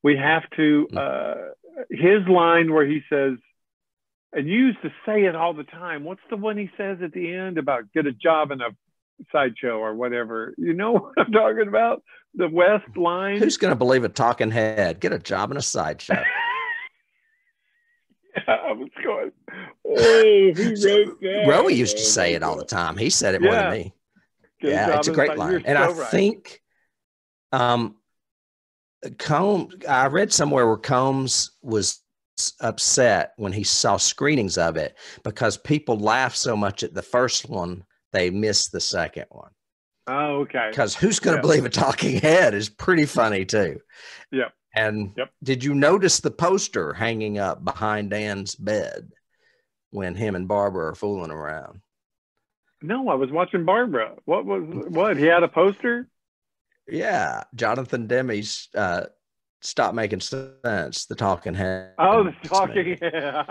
We have to, his line where he says, and you used to say it all the time. What's the one he says at the end about get a job in a sideshow or whatever? You know what I'm talking about? The West line. Who's going to believe a talking head? Get a job in a sideshow. Yeah, I was going, oh, who wrote that? Rowie used to say it all the time. He said it more than me. It's a great line. And I think Combs, I read somewhere where Combs was upset when he saw screenings of it because people laughed so much at the first one, they missed the second one. Oh, okay. Because who's going to believe a talking head is pretty funny too. Yep. And did you notice the poster hanging up behind Dan's bed when him and Barbara are fooling around? No, I was watching Barbara. What? He had a poster? Yeah. Jonathan Demme's Stop Making Sense, the talking head. Oh, the talking head.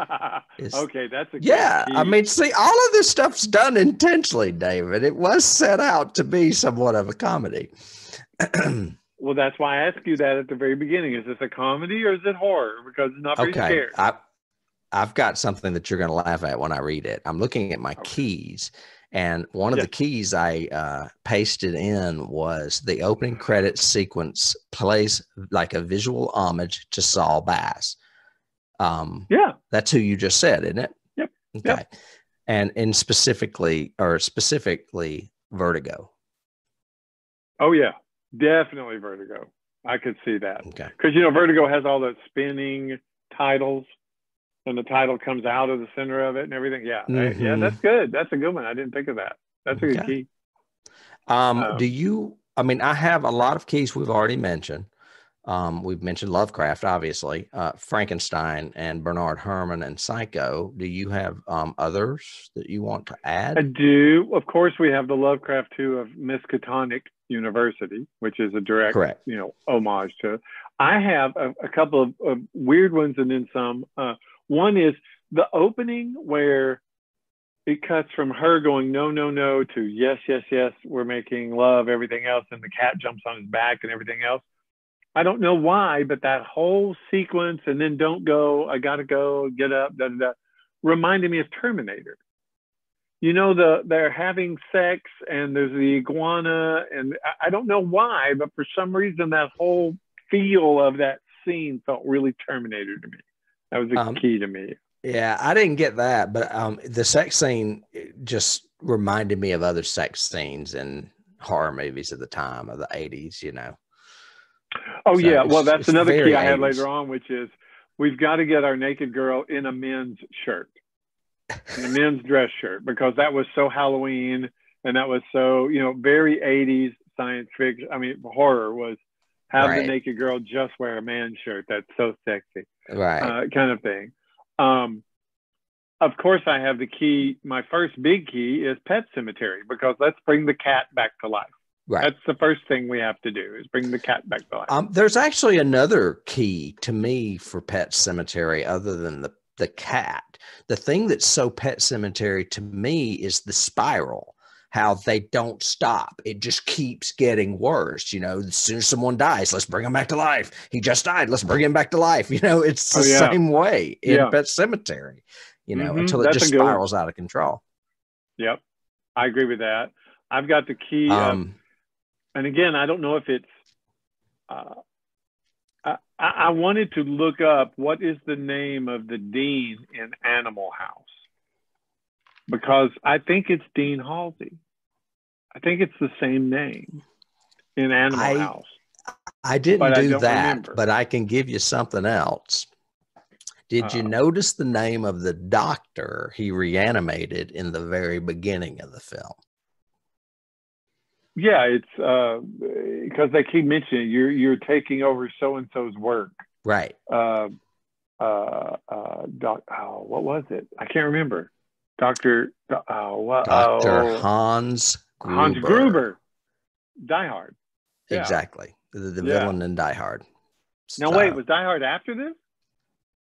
Okay, that's a key. I mean, see, all of this stuff's done intentionally, David. It was set out to be somewhat of a comedy. Well, that's why I asked you that at the very beginning. Is this a comedy or is it horror? Because it's not very scary. I've got something that you're going to laugh at when I read it. I'm looking at my keys, and one of the keys I pasted in was the opening credits sequence plays like a visual homage to Saul Bass. That's who you just said, isn't it? Yep. Okay. Yep. And specifically Vertigo. Oh, yeah. Definitely Vertigo. I could see that. Okay. Because, Vertigo has all those spinning titles, and the title comes out of the center of it and everything. Yeah. Mm-hmm. Yeah, that's good. That's a good one. I didn't think of that. That's a good key. I have a lot of keys we've already mentioned. We've mentioned Lovecraft, obviously, Frankenstein and Bernard Herrmann and Psycho. Do you have others that you want to add? I do. Of course, we have the Lovecraft 2 of Miskatonic University, which is a direct, homage to. I have a couple of weird ones and then some. One is the opening where it cuts from her going, no, no, no, to yes, yes, yes, we're making love, everything else, and the cat jumps on his back and everything else. I don't know why, but that whole sequence, and then don't go, I gotta go, get up, da, da, da, reminded me of Terminator. They're having sex and there's the iguana, and I don't know why, but for some reason that whole feel of that scene felt really Terminator to me. That was a key to me. Yeah, I didn't get that, but the sex scene just reminded me of other sex scenes in horror movies at the time of the 80s, Oh, so yeah. Well, that's another key I had later on, which is we've got to get our naked girl in a men's shirt, in a men's dress shirt, because that was so Halloween and that was so, very 80s science fiction. I mean, horror was have the naked girl just wear a man's shirt. That's so sexy. Right. Kind of thing. Of course, I have the key. My first big key is Pet Cemetery, because let's bring the cat back to life. Right. That's the first thing we have to do is bring the cat back to life. There's actually another key to me for Pet Cemetery other than the cat. The thing that's so Pet Cemetery to me is the spiral, how they don't stop. It just keeps getting worse. As soon as someone dies, let's bring him back to life. He just died. Let's bring him back to life. It's the same way in Pet Cemetery, until it just spirals out of control. Yep. I agree with that. I've got the key. And again, I don't know if it's, I wanted to look up what is the name of the dean in Animal House, because I think it's Dean Halsey. I think it's the same name in Animal House. I didn't do that, but I can give you something else. Did you notice the name of the doctor he reanimated in the very beginning of the film? Yeah, it's because they keep mentioning you're taking over so-and-so's work. Right. what was it? I can't remember. Dr. Hans Hans Gruber. Gruber. Die Hard. Yeah. Exactly. The villain in Die Hard. Now, wait, was Die Hard after this?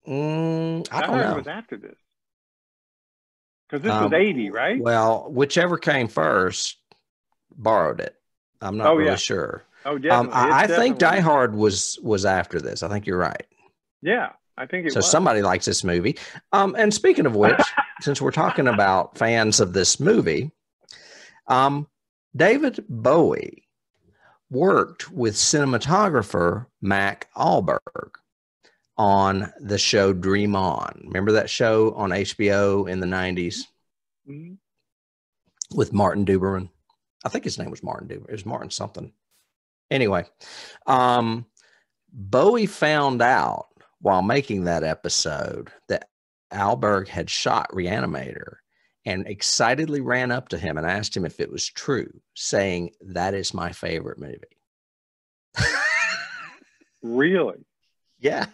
I don't Die Hard know. was after this. Because this was 80, right? Well, whichever came first borrowed it. I'm not really sure. Oh, definitely. I think Die Hard was after this. I think you're right. Yeah, I think it was. So somebody likes this movie. And speaking of which, since we're talking about fans of this movie, David Bowie worked with cinematographer Mac Ahlberg on the show Dream On. Remember that show on HBO in the 90s with Martin Duberman? I think his name was Martin Duberman. It was Martin something. Anyway, Bowie found out while making that episode that Ahlberg had shot Re-Animator and excitedly ran up to him and asked him if it was true, saying, "That is my favorite movie." Really? Yeah.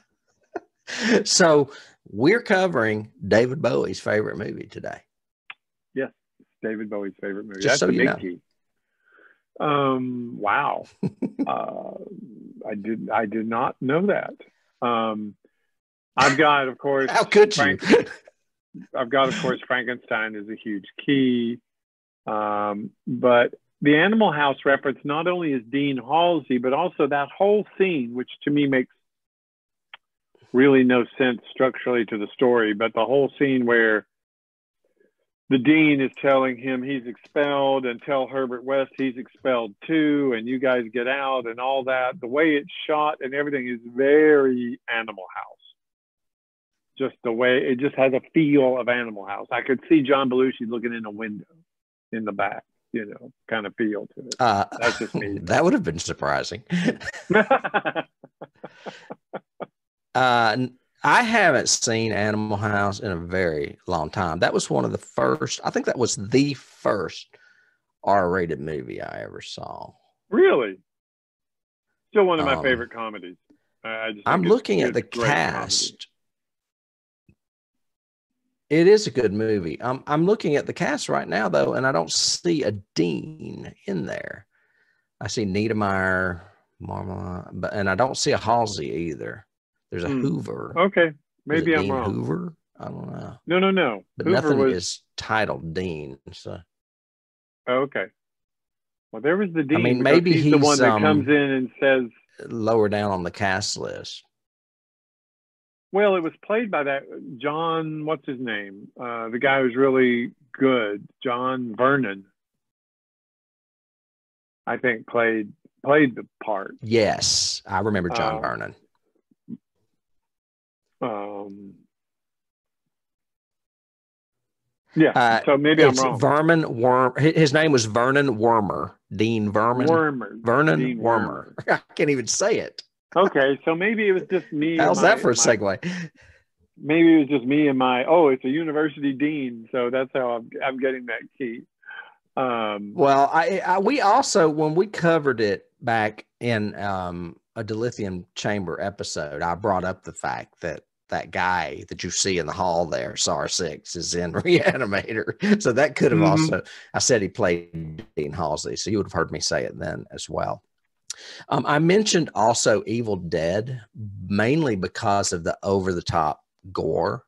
So we're covering David Bowie's favorite movie today. Yes, David Bowie's favorite movie. Just That's so a you know. key. Wow. I did not know that. I've got, of course. How could you? I've got, of course, Frankenstein is a huge key. But the Animal House reference not only is Dean Halsey, but also that whole scene, which to me makes really no sense structurally to the story, but the whole scene where the dean is telling him he's expelled and tell Herbert West he's expelled too, and you guys get out and all that. The way it's shot and everything is very Animal House. Just the way it just has a feel of Animal House. I could see John Belushi looking in a window in the back, kind of feel to it. That's just me. That would have been surprising. I haven't seen Animal House in a very long time. That was one of the first, I think that was the first R-rated movie I ever saw. Really? Still one of my favorite comedies. I'm looking at the cast. Comedy. It is a good movie. I'm looking at the cast right now, though, and I don't see a Dean in there. I see Niedermeyer, Marmalade, and I don't see a Halsey either. There's a Hoover. Okay, maybe I'm wrong. Hoover? I don't know. No. But Hoover nothing is titled Dean. So. Okay. Well, there was the Dean. I mean, maybe he's the one that comes in and says lower down on the cast list. Well, it was played by that John. What's his name? The guy who's really good, John Vernon. I think played the part. Yes, I remember John Vernon. Yeah, so maybe I'm wrong. His name was Vernon Wormer. Dean Vernon. Vernon Dean Wormer. I can't even say it. Okay, so maybe it was just me. How's that for a segue? Maybe it was just me and it's a university dean, so that's how I'm getting that key. Well, we also, when we covered it back in a dilithium chamber episode, I brought up the fact that guy that you see in the hall there, SAR-6, is in Re-Animator. So that could have also, I said he played Dean Halsey, so you would have heard me say it then as well. I mentioned also Evil Dead, mainly because of the over-the-top gore.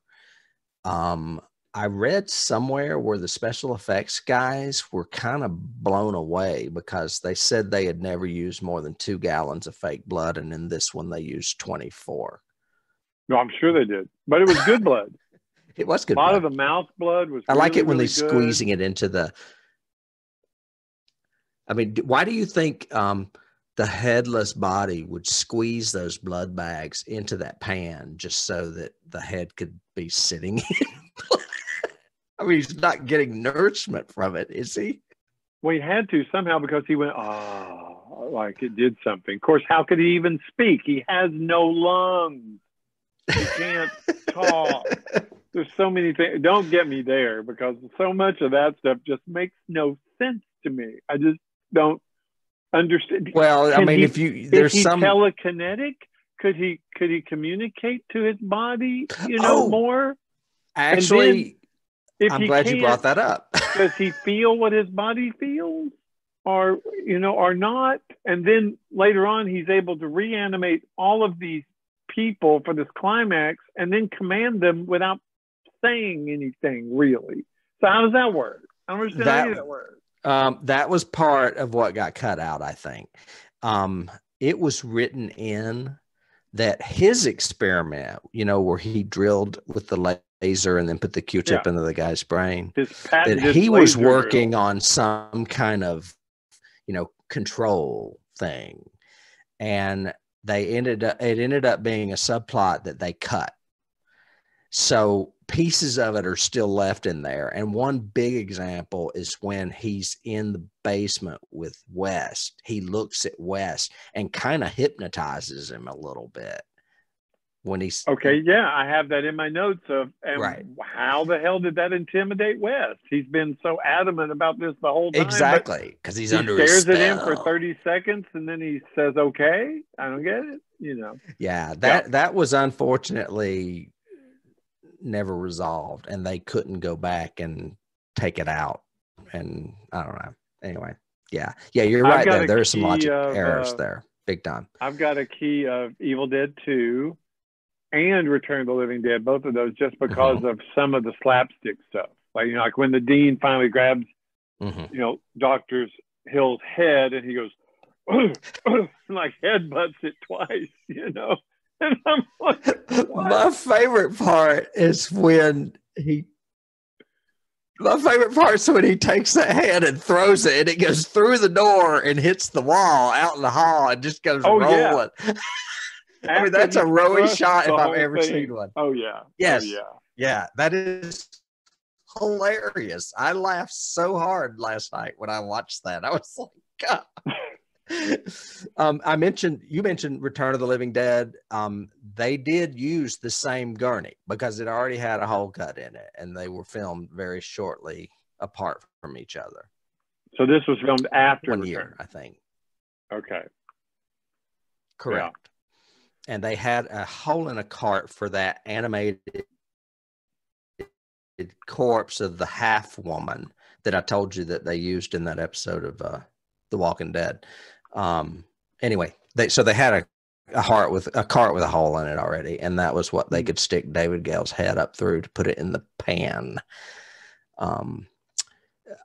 I read somewhere where the special effects guys were kind of blown away because they said they had never used more than 2 gallons of fake blood, and in this one they used 24. No, I'm sure they did, but it was good blood. It was good. A lot of the mouth blood was. I like it when really they're squeezing it into the. I mean, why do you think the headless body would squeeze those blood bags into that pan just so that the head could be sitting in? I mean, he's not getting nourishment from it, is he? Well, he had to somehow because he went, like it did something. Of course, how could he even speak? He has no lungs. He can't talk. There's so many things. Don't get me there because so much of that stuff just makes no sense to me. I just don't understand. Well, I mean, is he telekinetic? could he communicate to his body, more? Actually, I'm glad you brought that up. Does he feel what his body feels, or or not? And then later on, he's able to reanimate all of these people for this climax, and then command them without saying anything, really. So how does that work? I don't understand how that works. That was part of what got cut out, I think. It was written in that his experiment, where he drilled with the laser and then put the Q-tip into the guy's brain, that he was working on some kind of, control thing. And it ended up being a subplot that they cut. So pieces of it are still left in there. And one big example is when he's in the basement with West. He looks at West and kind of hypnotizes him a little bit. When he's I have that in my notes how the hell did that intimidate West? He's been so adamant about this the whole time. Exactly, because he's under his spell. He stares at him for 30 seconds and then he says, okay. I don't get it, Yeah, that was unfortunately never resolved, and they couldn't go back and take it out. And I don't know. Anyway, yeah, you're right there. There's some logic errors there, big time. I've got a key of Evil Dead 2 and Return of the Living Dead, both of those, just because of some of the slapstick stuff. Like when the dean finally grabs, Dr. Hill's head and he goes, like headbutts it twice, And I'm like, what? My favorite part is when he takes that hand and throws it, and it goes through the door and hits the wall out in the hall and just goes rolling. Yeah. I mean, that's a Rowie shot if I've ever seen one. Oh, yeah. Yes. Oh, yeah. Yeah, that is hilarious. I laughed so hard last night when I watched that. I was like, God. You mentioned Return of the Living Dead. They did use the same gurney because it already had a hole cut in it, and they were filmed very shortly apart from each other. So this was filmed after 1 year, I think. Okay. Correct. Yeah. And they had a hole in a cart for that animated corpse of the half woman that I told you that they used in that episode of The Walking Dead. Anyway, they had a cart with a hole in it already, and that was what they could stick David Gale's head up through to put it in the pan.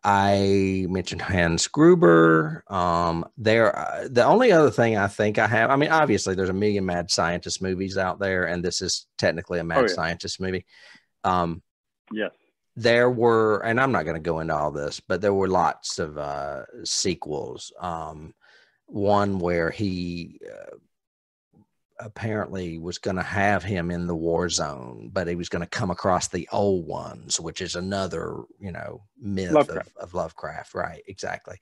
I mentioned Hans Gruber. The only other thing I think I have, I mean, obviously there's a million mad scientist movies out there, and this is technically a mad scientist movie. Yes. There were, and I'm not going to go into all this, but there were lots of sequels. One where he apparently was going to have him in the war zone, but he was going to come across the old ones, which is another, myth of Lovecraft. Right. Exactly.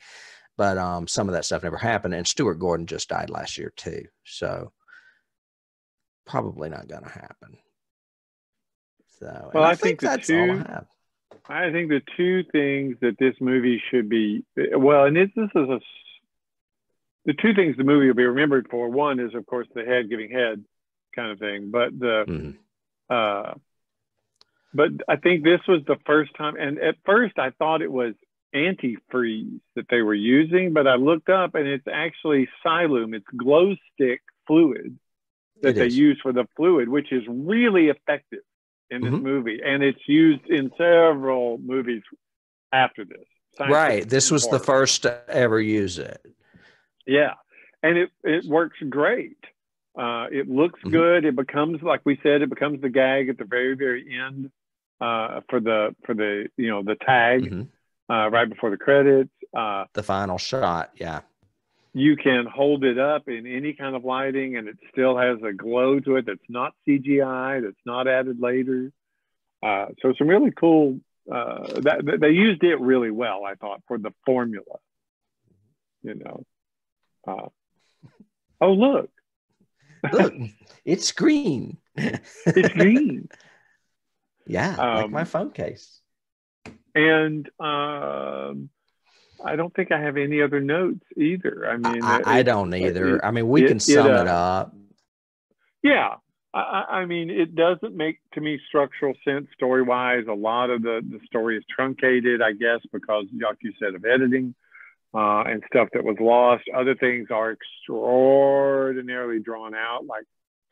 But some of that stuff never happened. And Stuart Gordon just died last year too. So probably not going to happen. So, well, I think that's all I have. I think the two things that this movie should be, the two things the movie will be remembered for, one is, of course, the head giving head kind of thing. But but I think this was the first time, and at first I thought it was antifreeze that they were using, but I looked up and it's actually Siloam. It's glow stick fluid that they use for the fluid, which is really effective in this movie. And it's used in several movies after this. Right. This was the first to ever use it. Yeah. And it works great. It looks good. It becomes, like we said, it becomes the gag at the very, very end for the tag right before the credits. The final shot. Yeah. You can hold it up in any kind of lighting and it still has a glow to it that's not CGI, that's not added later. So some really cool, they used it really well, I thought, for the formula, oh, look, it's green. It's green. Yeah, like my phone case. And I don't think I have any other notes either. I mean, I don't either. I mean, we can sum it up. Yeah. I mean, it doesn't make, to me, structural sense story-wise. A lot of the story is truncated, I guess, because, like you said, of editing and stuff that was lost. Other things are extraordinarily drawn out, like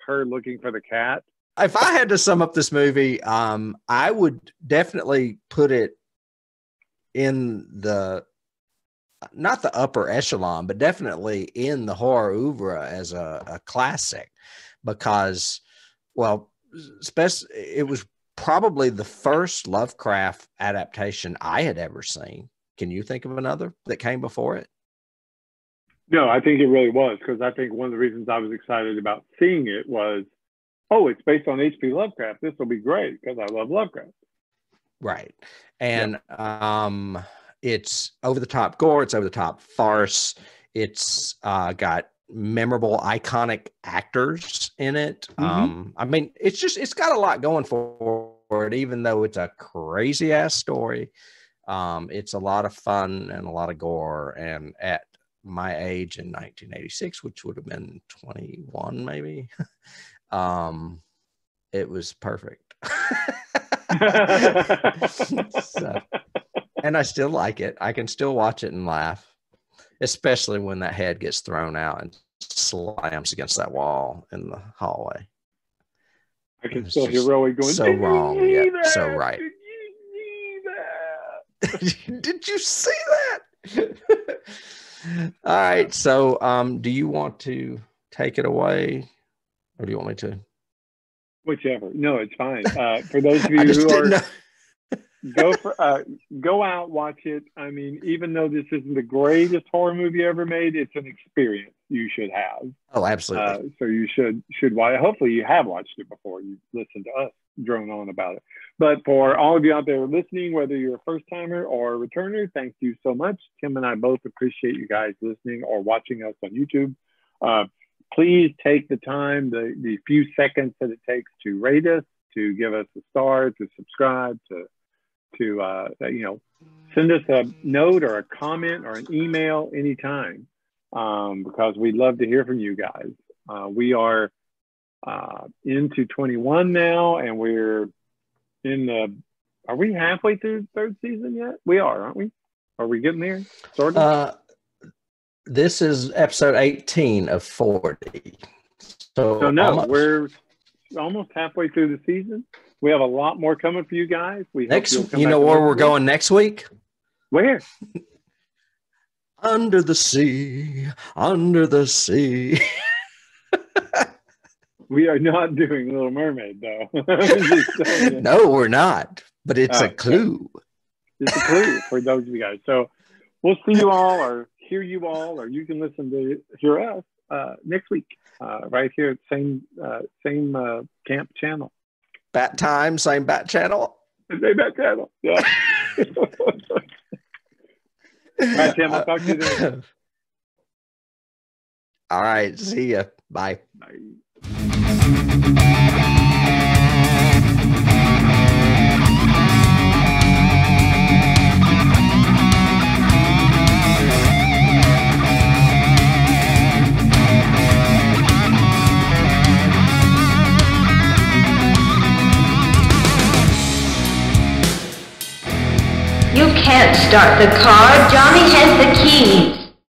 her looking for the cat. If I had to sum up this movie, I would definitely put it in the, not the upper echelon, but definitely in the horror oeuvre as a classic, because, well, it was probably the first Lovecraft adaptation I had ever seen. Can you think of another that came before it? No, I think it really was, because I think one of the reasons I was excited about seeing it was, oh, it's based on H.P. Lovecraft. This will be great because I love Lovecraft. Right. And it's over-the-top gore. It's over-the-top farce. It's got memorable, iconic actors in it. I mean, it's got a lot going for it, even though it's a crazy-ass story. It's a lot of fun and a lot of gore. And at my age in 1986, which would have been 21 maybe, it was perfect. So, and I still like it. I can still watch it and laugh, especially when that head gets thrown out and slams against that wall in the hallway. I can still hear Roy going, so wrong, yet so right. Did you see that? Did you see that? All right. So, do you want to take it away, or do you want me to? Whichever. No, it's fine. For those of you who are go out, watch it. I mean, even though this isn't the greatest horror movie ever made, it's an experience you should have. Oh, absolutely. So you should watch. Hopefully, you have watched it before. You listened to us drone on about it. But for all of you out there listening, whether you're a first timer or a returner, thank you so much. Tim and I both appreciate you guys listening or watching us on YouTube. Please take the time, the few seconds that it takes to rate us, to give us a star, to subscribe, to send us a note or a comment or an email anytime, because we'd love to hear from you guys. We are into 21 now, and we're are we halfway through the third season yet? We are, aren't we? Are we getting there? Sort of? This is episode 18 of 40. So no, we're almost halfway through the season. We have a lot more coming for you guys. You know where we're going next week? Where? Under the sea, under the sea. We are not doing Little Mermaid, though. No, we're not. But it's a clue. It's a clue for those of you guys. So we'll see you all, or hear you all, or you can hear us next week, right here at same camp channel. Bat time, same bat channel. Same bat channel. Yeah. All right, Tim. I'll talk to you then. All right. See ya. Bye. Bye. You can't start the car. Johnny has the keys.